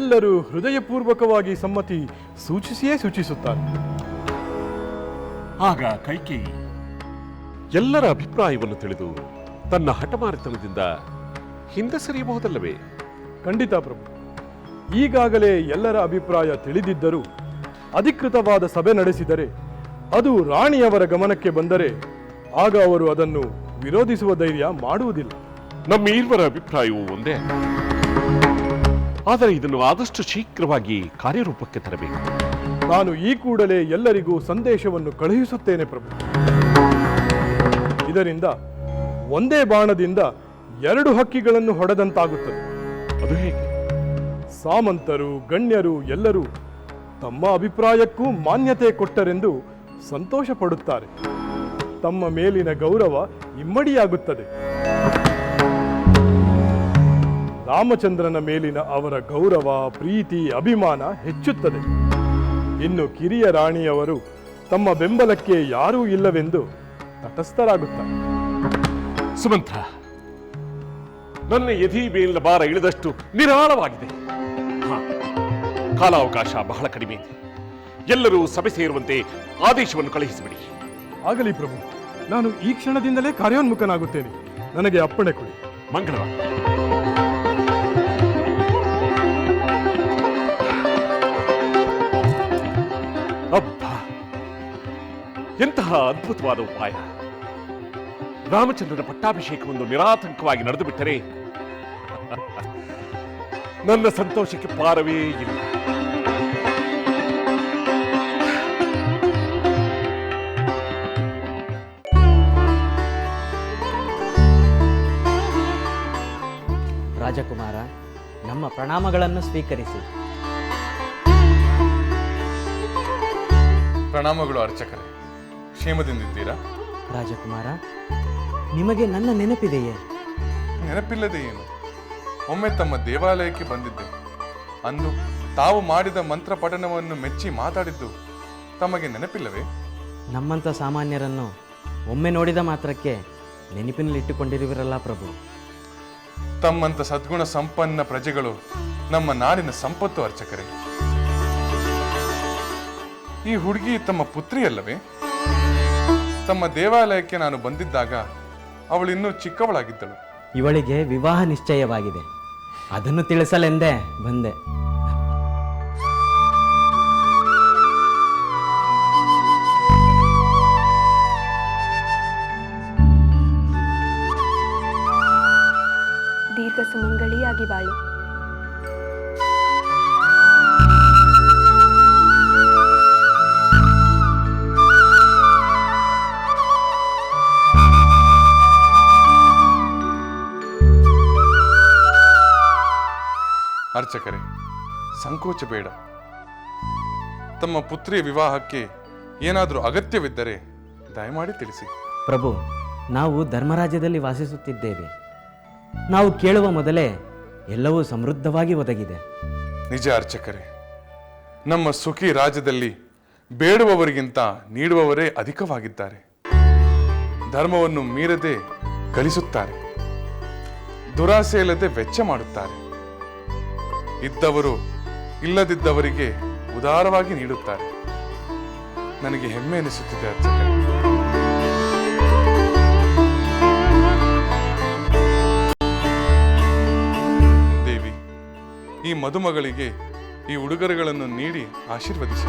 ಎಲ್ಲರೂ ಹೃದಯಪೂರ್ವಕವಾಗಿ ಸಮ್ಮತಿ ಸೂಚಿಸಿಯೇ ಸೂಚಿಸುತ್ತಾರೆ. ಆಗ ಕೈಕೇಯಿ ಎಲ್ಲರ ಅಭಿಪ್ರಾಯವನ್ನು ತಿಳಿದು ತನ್ನ ಹಠಮಾರಿತನದಿಂದ ಹಿಂದೆ ಸರಿಯಬಹುದಲ್ಲವೇ? ಖಂಡಿತ ಪ್ರಭು. ಈಗಾಗಲೇ ಎಲ್ಲರ ಅಭಿಪ್ರಾಯ ತಿಳಿದಿದ್ದರೂ ಅಧಿಕೃತವಾದ ಸಭೆ ನಡೆಸಿದರೆ, ಅದು ರಾಣಿಯವರ ಗಮನಕ್ಕೆ ಬಂದರೆ ಆಗ ಅವರು ಅದನ್ನು ವಿರೋಧಿಸುವ ಧೈರ್ಯ ಮಾಡುವುದಿಲ್ಲ. ನಮ್ಮಿರುವರ ಅಭಿಪ್ರಾಯವು ಒಂದೇ. ಆದರೆ ಇದನ್ನು ಆದಷ್ಟು ಶೀಘ್ರವಾಗಿ ಕಾರ್ಯರೂಪಕ್ಕೆ ತರಬೇಕು. ನಾನು ಈ ಕೂಡಲೇ ಎಲ್ಲರಿಗೂ ಸಂದೇಶವನ್ನು ಕಳುಹಿಸುತ್ತೇನೆ ಪ್ರಭು. ಇದರಿಂದ ಒಂದೇ ಬಾಣದಿಂದ 2 ಹಕ್ಕಿಗಳನ್ನು ಹೊಡೆದಂತಾಗುತ್ತದೆ. ಅದು ಹೇಗೆ? ಸಾಮಂತರು ಗಣ್ಯರು ಎಲ್ಲರೂ ತಮ್ಮ ಅಭಿಪ್ರಾಯಕ್ಕೂ ಮಾನ್ಯತೆ ಕೊಟ್ಟರೆಂದು ಸಂತೋಷ ಪಡುತ್ತಾರೆ. ತಮ್ಮ ಮೇಲಿನ ಗೌರವ ಇಮ್ಮಡಿಯಾಗುತ್ತದೆ. ರಾಮಚಂದ್ರನ ಮೇಲಿನ ಅವರ ಗೌರವ, ಪ್ರೀತಿ, ಅಭಿಮಾನ ಹೆಚ್ಚುತ್ತದೆ. ಇನ್ನು ಕಿರಿಯ ರಾಣಿಯವರು ತಮ್ಮ ಬೆಂಬಲಕ್ಕೆ ಯಾರೂ ಇಲ್ಲವೆಂದು ತಟಸ್ಥರಾಗುತ್ತಾರೆ. ಸುಮಂತ್ರ, ನನ್ನ ಎದಿ ಮೇಲಿನ ಭಾರ ಇಳಿದಷ್ಟು ನಿರಾಳವಾಗಿದೆ. ಕಾಲಾವಕಾಶ ಬಹಳ ಕಡಿಮೆ ಇದೆ. ಎಲ್ಲರೂ ಸಭೆ ಸೇರುವಂತೆ ಆದೇಶವನ್ನು ಕಳುಹಿಸಿಬಿಡಿ. ಆಗಲಿ ಪ್ರಭು, ನಾನು ಈ ಕ್ಷಣದಿಂದಲೇ ಕಾರ್ಯೋನ್ಮುಖನಾಗುತ್ತೇನೆ. ನನಗೆ ಅಪ್ಪಣೆ ಕೊಡಿ. ಮಂಗಳವಾರ ಅಬ್ಬಾ, ಎಂತಹ ಅದ್ಭುತವಾದ ಉಪಾಯ! ರಾಮಚಂದ್ರನ ಪಟ್ಟಾಭಿಷೇಕವೊಂದು ನಿರಾತಂಕವಾಗಿ ನಡೆದು ಬಿಟ್ಟರೆ ನನ್ನ ಸಂತೋಷಕ್ಕೆ ಪಾರವೇ ಇಲ್ಲ. ರಾಜಕುಮಾರ, ನಮ್ಮ ಪ್ರಣಾಮಗಳನ್ನು ಸ್ವೀಕರಿಸಿ. ಪ್ರಣಾಮಗಳು ಅರ್ಚಕರೇ. ಕ್ಷೇಮದಿಂದಿದ್ದೀರಾ? ರಾಜಕುಮಾರ, ನಿಮಗೆ ನನ್ನ ನೆನಪಿದೆಯೇ? ನೆನಪಿಲ್ಲದೆ ಏನು? ಒಮ್ಮೆ ತಮ್ಮ ದೇವಾಲಯಕ್ಕೆ ಬಂದಿದ್ದೆ. ಅಂದು ತಾವು ಮಾಡಿದ ಮಂತ್ರ ಪಠಣವನ್ನು ಮೆಚ್ಚಿ ಮಾತಾಡಿದ್ದು ತಮಗೆ ನೆನಪಿಲ್ಲವೇ? ನಮ್ಮಂಥ ಸಾಮಾನ್ಯರನ್ನು ಒಮ್ಮೆ ನೋಡಿದ ಮಾತ್ರಕ್ಕೆ ನೆನಪಿನಲ್ಲಿಟ್ಟುಕೊಂಡಿರುವಿರಲ್ಲ ಪ್ರಭು. ತಮ್ಮಂಥ ಸದ್ಗುಣ ಸಂಪನ್ನ ಪ್ರಜೆಗಳು ನಮ್ಮ ನಾಡಿನ ಸಂಪತ್ತು ಅರ್ಚಕರೇ. ಈ ಹುಡುಗಿ ತಮ್ಮ ಪುತ್ರಿಯಲ್ಲವೇ? ತಮ್ಮ ದೇವಾಲಯಕ್ಕೆ ನಾನು ಬಂದಿದ್ದಾಗ ಅವಳಿನ್ನೂ ಚಿಕ್ಕವಳಾಗಿದ್ದಳು. ಇವಳಿಗೆ ವಿವಾಹ ನಿಶ್ಚಯವಾಗಿದೆ. ಅದನ್ನು ತಿಳಿಸಲೆಂದೇ ಬಂದೆ. ದೀರ್ಘ ಸುಮಂಗಳಿಯಾಗಿ ಬಾಳು. ಅರ್ಚಕರೇ, ಸಂಕೋಚ ಬೇಡ. ತಮ್ಮ ಪುತ್ರಿಯ ವಿವಾಹಕ್ಕೆ ಏನಾದರೂ ಅಗತ್ಯವಿದ್ದರೆ ದಯಮಾಡಿ ತಿಳಿಸಿ. ಪ್ರಭು, ನಾವು ಧರ್ಮರಾಜ್ಯದಲ್ಲಿ ವಾಸಿಸುತ್ತಿದ್ದೇವೆ. ನಾವು ಕೇಳುವ ಮೊದಲೇ ಎಲ್ಲವೂ ಸಮೃದ್ಧವಾಗಿ ಒದಗಿದೆ. ನಿಜ ಅರ್ಚಕರೇ, ನಮ್ಮ ಸುಖಿ ರಾಜ್ಯದಲ್ಲಿ ಬೇಡುವವರಿಗಿಂತ ನೀಡುವವರೇ ಅಧಿಕವಾಗಿದ್ದಾರೆ. ಧರ್ಮವನ್ನು ಮೀರದೆ ಗಳಿಸುತ್ತಾರೆ. ದುರಾಸೆ ಇಲ್ಲದೆ ವೆಚ್ಚ ಮಾಡುತ್ತಾರೆ. ಇದ್ದವರು ಇಲ್ಲದಿದ್ದವರಿಗೆ ಉದಾರವಾಗಿ ನೀಡುತ್ತಾರೆ. ನನಗೆ ಹೆಮ್ಮೆ ಎನಿಸುತ್ತಿದೆ ಅರ್ಚಕರೇ. ದೇವಿ, ಈ ಮದುಮಗಳಿಗೆ ಈ ಉಡುಗೊರೆಗಳನ್ನು ನೀಡಿ ಆಶೀರ್ವದಿಸಿ.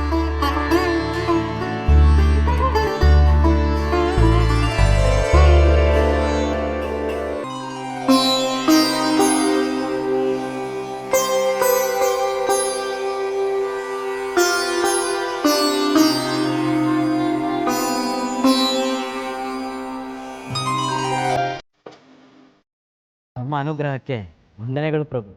ನಮ್ಮ ಅನುಗ್ರಹಕ್ಕೆ ವಂದನೆಗಳು ಪ್ರಭು.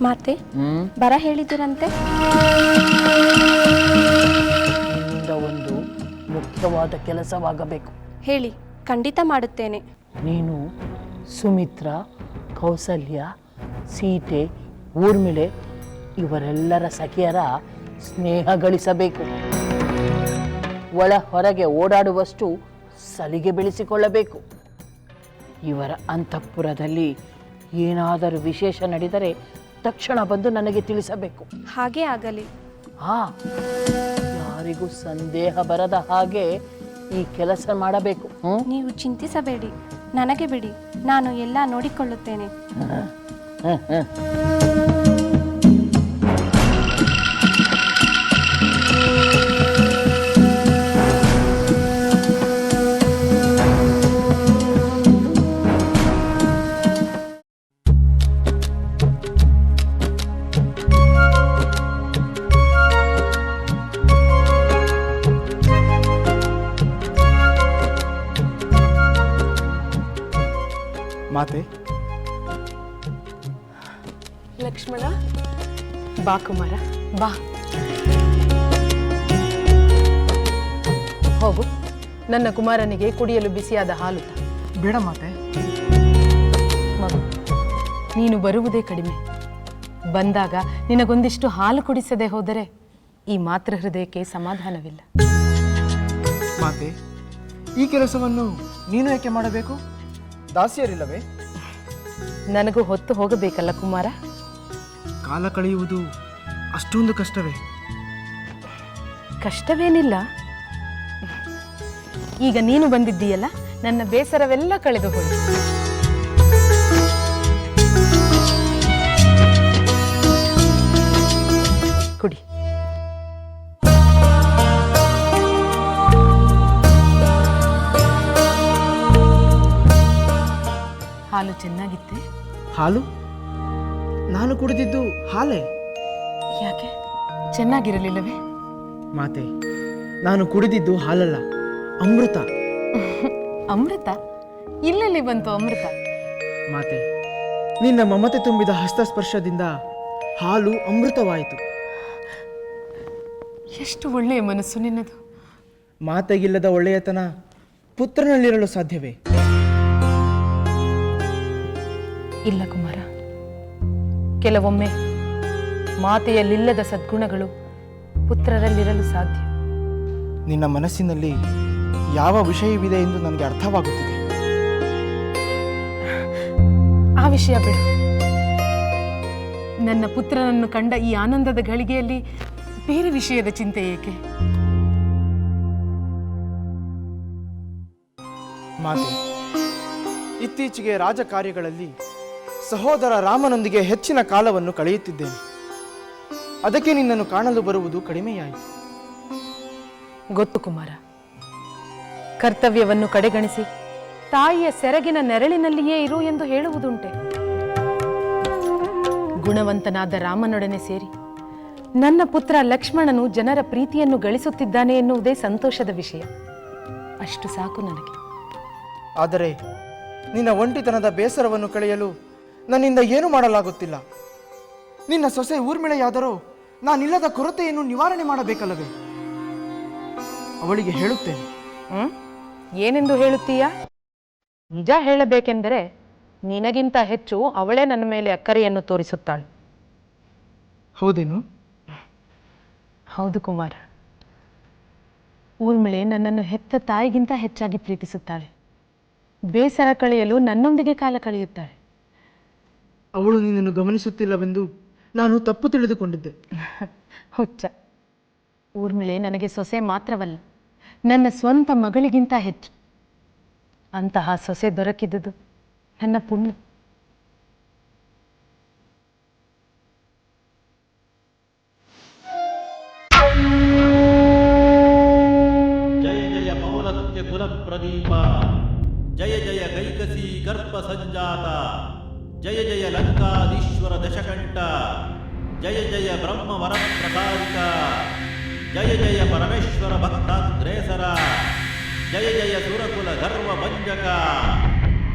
ಮಾತೆ, ಬರ ಹೇಳಿದ್ದೀರಂತೆ? ನಿನ್ನಿಂದ ಒಂದು ಮುಖ್ಯವಾದ ಕೆಲಸವಾಗಬೇಕು. ಹೇಳಿ, ಖಂಡಿತ ಮಾಡುತ್ತೇನೆ. ನೀನು ಸುಮಿತ್ರ, ಕೌಸಲ್ಯ, ಸೀತೆ, ಊರ್ಮಿಳೆ ಇವರೆಲ್ಲರ ಸಖಿಯರ ಸ್ನೇಹ ಗಳಿಸಬೇಕು. ಒಳ ಹೊರಗೆ ಓಡಾಡುವಷ್ಟು ಸಲಿಗೆ ಬೆಳೆಸಿಕೊಳ್ಳಬೇಕು. ಇವರ ಅಂತಃಪುರದಲ್ಲಿ ಏನಾದರೂ ವಿಶೇಷ ನಡೆದರೆ ತಕ್ಷಣ ಬಂದು ನನಗೆ ತಿಳಿಸಬೇಕು. ಹಾಗೇ ಆಗಲಿ. ಯಾರಿಗೂ ಸಂದೇಹ ಬರದ ಹಾಗೆ ಈ ಕೆಲಸ ಮಾಡಬೇಕು. ನೀವು ಚಿಂತಿಸಬೇಡಿ, ನನಗೆ ಬಿಡಿ, ನಾನು ಎಲ್ಲ ನೋಡಿಕೊಳ್ಳುತ್ತೇನೆ. ಮಾತೆ, ಲಕ್ಷ್ಮಣ, ಬಾ ಕುಮಾರ, ಬಾ. ಹೋಗು, ನನ್ನ ಕುಮಾರನಿಗೆ ಕುಡಿಯಲು ಬಿಸಿಯಾದ ಹಾಲು ತಾ. ಬೇಡ ಮಾತೆ. ಮಗು, ನೀನು ಬರುವುದೇ ಕಡಿಮೆ. ಬಂದಾಗ ನಿನಗೊಂದಿಷ್ಟು ಹಾಲು ಕುಡಿಸದೆ ಹೋದರೆ ಈ ಮಾತೃ ಹೃದಯಕ್ಕೆ ಸಮಾಧಾನವಿಲ್ಲ. ಮಾತೆ, ಈ ಕೆಲಸವನ್ನು ನೀನು ಏಕೆ ಮಾಡಬೇಕು? ದಾಸಿಯರಿಲ್ಲವೇ? ನನಗೂ ಹೊತ್ತು ಹೋಗಬೇಕಲ್ಲ ಕುಮಾರ. ಕಾಲ ಕಳೆಯುವುದು ಅಷ್ಟೊಂದು ಕಷ್ಟವೇ? ಕಷ್ಟವೇನಿಲ್ಲ. ಈಗ ನೀನು ಬಂದಿದ್ದೀಯಲ್ಲ, ನನ್ನ ಬೇಸರವೆಲ್ಲ ಕಳೆದು ಹೋಯಿತು. ಕುಡಿ. ಹಾಲು ಚೆನ್ನಾಗಿತ್ತೆ? ಹಾಲು? ನಾನು ಕುಡಿದಿದ್ದು ಹಾಲೇ. ಯಾಕೆ, ಚೆನ್ನಾಗಿರಲಿಲ್ಲವೇ? ಮಾತೆ, ನಾನು ಕುಡಿದಿದ್ದು ಹಾಲಲ್ಲ, ಅಮೃತ. ಅಮೃತ? ಇಲ್ಲೆಲ್ಲಿ ಬಂತು ಅಮೃತ? ಮಾತೆ, ನಿನ್ನ ಮಮತೆ ತುಂಬಿದ ಹಸ್ತಸ್ಪರ್ಶದಿಂದ ಹಾಲು ಅಮೃತವಾಯಿತು. ಎಷ್ಟು ಒಳ್ಳೆಯ ಮನಸ್ಸು ನಿನ್ನದು. ಮಾತೆಗಿಲ್ಲದ ಒಳ್ಳೆಯತನ ಪುತ್ರನಲ್ಲಿರಲು ಸಾಧ್ಯವೇ? ಇಲ್ಲ ಕುಮಾರ, ಕೆಲವೊಮ್ಮೆ ಮಾತೆಯಲ್ಲಿಲ್ಲದ ಸದ್ಗುಣಗಳು ಪುತ್ರರಲ್ಲಿರಲು ಸಾಧ್ಯ. ನಿನ್ನ ಮನಸ್ಸಿನಲ್ಲಿ ಯಾವ ವಿಷಯವಿದೆ ಎಂದು ನನಗೆ ಅರ್ಥವಾಗುತ್ತಿದೆ. ಆ ವಿಷಯ ಬಿಡು. ನನ್ನ ಪುತ್ರನನ್ನು ಕಂಡ ಈ ಆನಂದದ ಗಳಿಗೆಯಲ್ಲಿ ಬೇರೆ ವಿಷಯದ ಚಿಂತೆ ಏಕೆ? ಮಾತೆ, ಇತ್ತೀಚೆಗೆ ರಾಜಕಾರ್ಯಗಳಲ್ಲಿ ಸಹೋದರ ರಾಮನೊಂದಿಗೆ ಹೆಚ್ಚಿನ ಕಾಲವನ್ನು ಕಳೆಯುತ್ತಿದ್ದೇನೆ. ಅದಕ್ಕೆ ನಿನ್ನನ್ನು ಕಾಣಲು ಬರುವುದು ಕಡಿಮೆಯಾಯಿತು. ಗೊತ್ತು ಕುಮಾರ, ಕರ್ತವ್ಯವನ್ನು ಕಡೆಗಣಿಸಿ ತಾಯಿಯ ಸೆರಗಿನ ನೆರಳಿನಲ್ಲಿಯೇ ಇರು ಎಂದು ಹೇಳುವುದುಂಟೆ. ಗುಣವಂತನಾದ ರಾಮನೊಡನೆ ಸೇರಿ ನನ್ನ ಪುತ್ರ ಲಕ್ಷ್ಮಣನು ಜನರ ಪ್ರೀತಿಯನ್ನು ಗಳಿಸುತ್ತಿದ್ದಾನೆ ಎನ್ನುವುದೇ ಸಂತೋಷದ ವಿಷಯ. ಅಷ್ಟು ಸಾಕು ನನಗೆ. ಆದರೆ ನಿನ್ನ ಒಂಟಿತನದ ಬೇಸರವನ್ನು ಕಳೆಯಲು ನನ್ನಿಂದ ಏನೂ ಮಾಡಲಾಗುತ್ತಿಲ್ಲ. ನಿನ್ನ ಸೊಸೆ ಊರ್ಮಿಳೆಯಾದರೂ ನಾನಿಲ್ಲದ ಕೊರತೆಯನ್ನು ನಿವಾರಣೆ ಮಾಡಬೇಕಲ್ಲವೇ? ಅವಳಿಗೆ ಹೇಳುತ್ತೇನೆ. ಏನೆಂದು ಹೇಳುತ್ತೀಯಾ? ನಿಜ ಹೇಳಬೇಕೆಂದರೆ ನಿನಗಿಂತ ಹೆಚ್ಚು ಅವಳೇ ನನ್ನ ಮೇಲೆ ಅಕ್ಕರೆಯನ್ನು ತೋರಿಸುತ್ತಾಳೆ. ಹೌದೇನು? ಹೌದು ಕುಮಾರ. ಊರ್ಮಿಳೆ ನನ್ನನ್ನು ಹೆತ್ತ ತಾಯಿಗಿಂತ ಹೆಚ್ಚಾಗಿ ಪ್ರೀತಿಸುತ್ತಾಳೆ. ಬೇಸರ ಕಳೆಯಲು ನನ್ನೊಂದಿಗೆ ಕಾಲ ಕಳೆಯುತ್ತಾಳೆ. ಅವಳು ನಿನ್ನನ್ನು ಗಮನಿಸುತ್ತಿಲ್ಲವೆಂದು ನಾನು ತಪ್ಪು ತಿಳಿದುಕೊಂಡಿದ್ದೆ. ಹುಚ್ಚ. ಊರ್ಮಿಳೆ ನನಗೆ ಸೊಸೆ ಮಾತ್ರವಲ್ಲ, ನನ್ನ ಸ್ವಂತ ಮಗಳಿಗಿಂತ ಹೆಚ್ಚು. ಅಂತಹ ಸೊಸೆ ದೊರಕಿದುದು ನನ್ನ ಪುಣ್ಯ. ಜಯ ಜಯ ಪೌಲತ್ಯ ಕುಲ ಪ್ರದೀಪ, ಜಯ ಜಯ ಕೈಕಸಿ ಗರ್ಭ ಸಂಜಾತ, ಜಯ ಜಯ ಲಂಕಾಧೀಶ್ವರ ದಶಕಂಠ, ಜಯ ಜಯ ಬ್ರಹ್ಮ ವರ ಪ್ರಸಾರಿಕ, ಜಯ ಜಯ ಪರಮೇಶ್ವರ ಭಕ್ತಾಗ್ರೇಸರ, ಜಯ ಜಯ ಸುರಕುಲ ಗರ್ವ ಭಂಜಕ,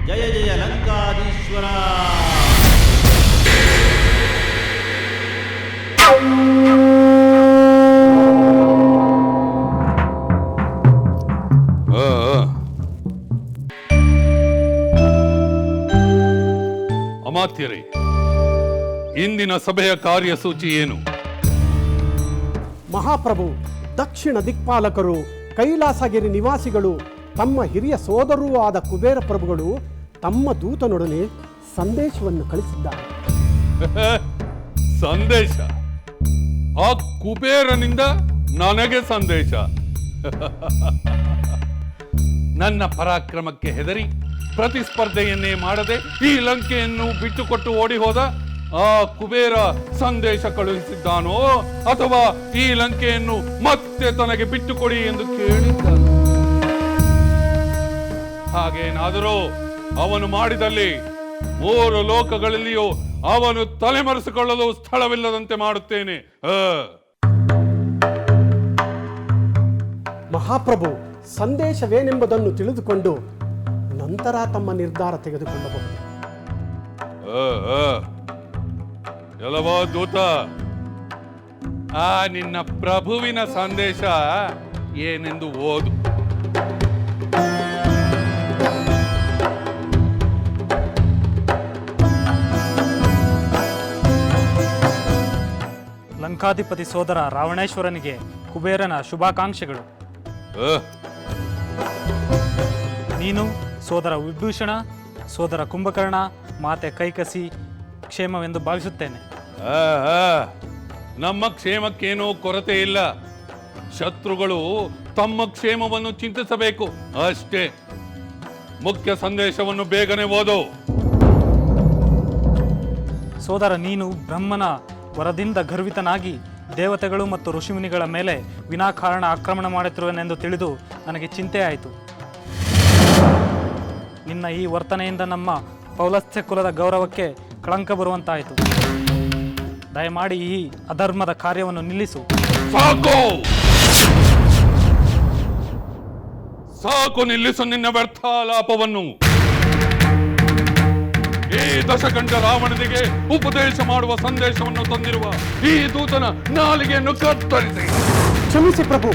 ಜಯ ಜಯ ಲಂಕಾಧೀಶ್ವರ. ಅಮಾತ್ಯರೇ, ಇಂದಿನ ಸಭೆಯ ಕಾರ್ಯಸೂಚಿ ಏನು? ಮಹಾಪ್ರಭು, ದಕ್ಷಿಣ ದಿಕ್ಪಾಲಕರು, ಕೈಲಾಸಗಿರಿ ನಿವಾಸಿಗಳು ತಮ್ಮ ಹಿರಿಯ ಸೋದರೂ ಆದ ಕುಬೇರ ಪ್ರಭುಗಳು ತಮ್ಮ ದೂತನೊಡನೆ ಸಂದೇಶವನ್ನು ಕಳಿಸಿದ್ದಾರೆ. ಸಂದೇಶ? ಆ ಕುಬೇರನಿಂದ ನನಗೆ ಸಂದೇಶ? ನನ್ನ ಪರಾಕ್ರಮಕ್ಕೆ ಹೆದರಿ ಪ್ರತಿಸ್ಪರ್ಧೆಯನ್ನೇ ಮಾಡದೆ ಈ ಲಂಕೆಯನ್ನು ಬಿಟ್ಟುಕೊಟ್ಟು ಓಡಿ ಹೋದ ಆ ಕುಬೇರ ಸಂದೇಶ ಕಳುಹಿಸಿದ್ದಾನೋ ಅಥವಾ ಈ ಲಂಕೆಯನ್ನು ಮತ್ತೆ ತನಗೆ ಬಿಟ್ಟುಕೊಡಿ ಎಂದು ಕೇಳಿದ್ದಾನೋ? ಹಾಗೇನಾದರೂ ಅವನು ಮಾಡಿದಲ್ಲಿ 3 ಲೋಕಗಳಲ್ಲಿಯೂ ಅವನು ತಲೆಮರೆಸಿಕೊಳ್ಳಲು ಸ್ಥಳವಿಲ್ಲದಂತೆ ಮಾಡುತ್ತೇನೆ. ಮಹಾಪ್ರಭು, ಸಂದೇಶವೇನೆಂಬುದನ್ನು ತಿಳಿದುಕೊಂಡು ನಂತರ ತಮ್ಮ ನಿರ್ಧಾರ ತೆಗೆದುಕೊಳ್ಳಬಹುದು. ಎಲ್ಲವೋ ದೂತ, ಆ ನಿನ್ನ ಪ್ರಭುವಿನ ಸಂದೇಶ ಏನೆಂದು ಓದು. ಲಂಕಾಧಿಪತಿ ಸೋದರ ರಾವಣೇಶ್ವರನಿಗೆ ಕುಬೇರನ ಶುಭಾಕಾಂಕ್ಷೆಗಳು. ನೀನು ಸೋದರ ವಿಭೂಷಣ, ಸೋದರ ಕುಂಭಕರ್ಣ, ಮಾತೆ ಕೈಕಸಿ ಕ್ಷೇಮವೆಂದು ಭಾವಿಸುತ್ತೇನೆ. ನಮ್ಮ ಕ್ಷೇಮಕ್ಕೇನೂ ಕೊರತೆ ಇಲ್ಲ. ಶತ್ರುಗಳು ತಮ್ಮ ಕ್ಷೇಮವನ್ನು ಚಿಂತಿಸಬೇಕು ಅಷ್ಟೇ. ಮುಖ್ಯ ಸಂದೇಶವನ್ನು ಬೇಗನೆ ಓದು. ಸೋದರ, ನೀನು ಬ್ರಹ್ಮನ ವರದಿಂದ ಗರ್ವಿತನಾಗಿ ದೇವತೆಗಳು ಮತ್ತು ಋಷಿಮುನಿಗಳ ಮೇಲೆ ವಿನಾಕಾರಣ ಆಕ್ರಮಣ ಮಾಡುತ್ತಿರುವನೆಂದು ತಿಳಿದು ನನಗೆ ಚಿಂತೆ ಆಯಿತು. ನಿನ್ನ ಈ ವರ್ತನೆಯಿಂದ ನಮ್ಮ ಪೌಲಸ್ತ್ಯ ಕುಲದ ಗೌರವಕ್ಕೆ ಕಳಂಕ ಬರುವಂತಾಯಿತು. ದಯಮಾಡಿ ಈ ಅಧರ್ಮದ ಕಾರ್ಯವನ್ನು ನಿಲ್ಲಿಸು. ಸಾಕು, ನಿಲ್ಲಿಸು ನಿನ್ನ ವ್ಯರ್ಥಾಲಾಪವನ್ನು. ಈ ದಶಕಂಠ ರಾವಣನಿಗೆ ಉಪದೇಶ ಮಾಡುವ ಸಂದೇಶವನ್ನು ತಂದಿರುವ ಈ ದೂತನ ನಾಲಿಗೆಯನ್ನು ಕತ್ತರಿಸಿ. ಕ್ಷಮಿಸಿ ಪ್ರಭು,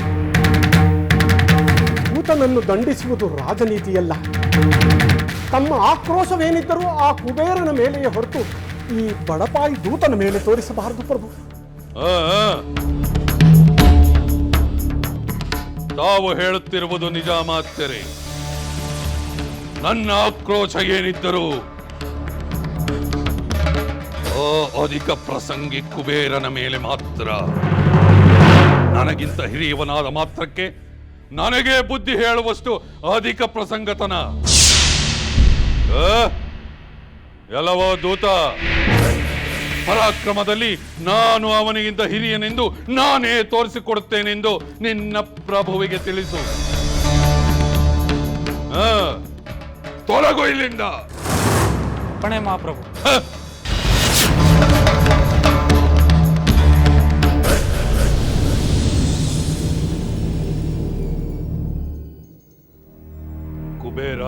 ದೂತನನ್ನು ದಂಡಿಸುವುದು ರಾಜನೀತಿಯಲ್ಲ. ತಮ್ಮ ಆಕ್ರೋಶವೇನಿದ್ದರೂ ಆ ಕುಬೇರನ ಮೇಲೆಯೇ ಹೊರತು ಈ ಬಡಪಾಯಿ ದೂತನ ಮೇಲೆ ತೋರಿಸಬಾರದು ಪ್ರಭು. ತಾವು ಹೇಳುತ್ತಿರುವುದು ನಿಜ ಮಾತ್ಯರೇ. ನನ್ನ ಆಕ್ರೋಶ ಏನಿದ್ದರೂ ಅಧಿಕ ಪ್ರಸಂಗಿ ಕುಬೇರನ ಮೇಲೆ ಮಾತ್ರ. ನನಗಿಂತ ಹಿರಿಯವನಾದ ಮಾತ್ರಕ್ಕೆ ನನಗೆ ಬುದ್ಧಿ ಹೇಳುವಷ್ಟು ಅಧಿಕ ಪ್ರಸಂಗತನ. ಎಲ್ಲವೋ ದೂತ, ಪರಾಕ್ರಮದಲ್ಲಿ ನಾನು ಅವನಿಗಿಂತ ಹಿರಿಯನೆಂದು ನಾನೇ ತೋರಿಸಿಕೊಡುತ್ತೇನೆಂದು ನಿನ್ನ ಪ್ರಭುವಿಗೆ ತಿಳಿಸು. ತೊಲಗು ಇಲ್ಲಿಂದ. ಪಣೆ ಮಹಾಪ್ರಭು. ಕುಬೇರ,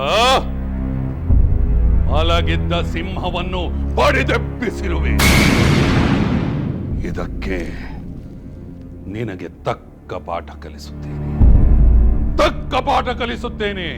ಮಲಗಿದ್ದ ಸಿಂಹವನ್ನು ಬಡಿದೆಬ್ಬಿಸಿರುವೆ. ಇದಕ್ಕೆ ನಿನಗೆ ತಕ್ಕ ಪಾಠ ಕಲಿಸುತ್ತೇನೆ, ತಕ್ಕ ಪಾಠ ಕಲಿಸುತ್ತೇನೆ.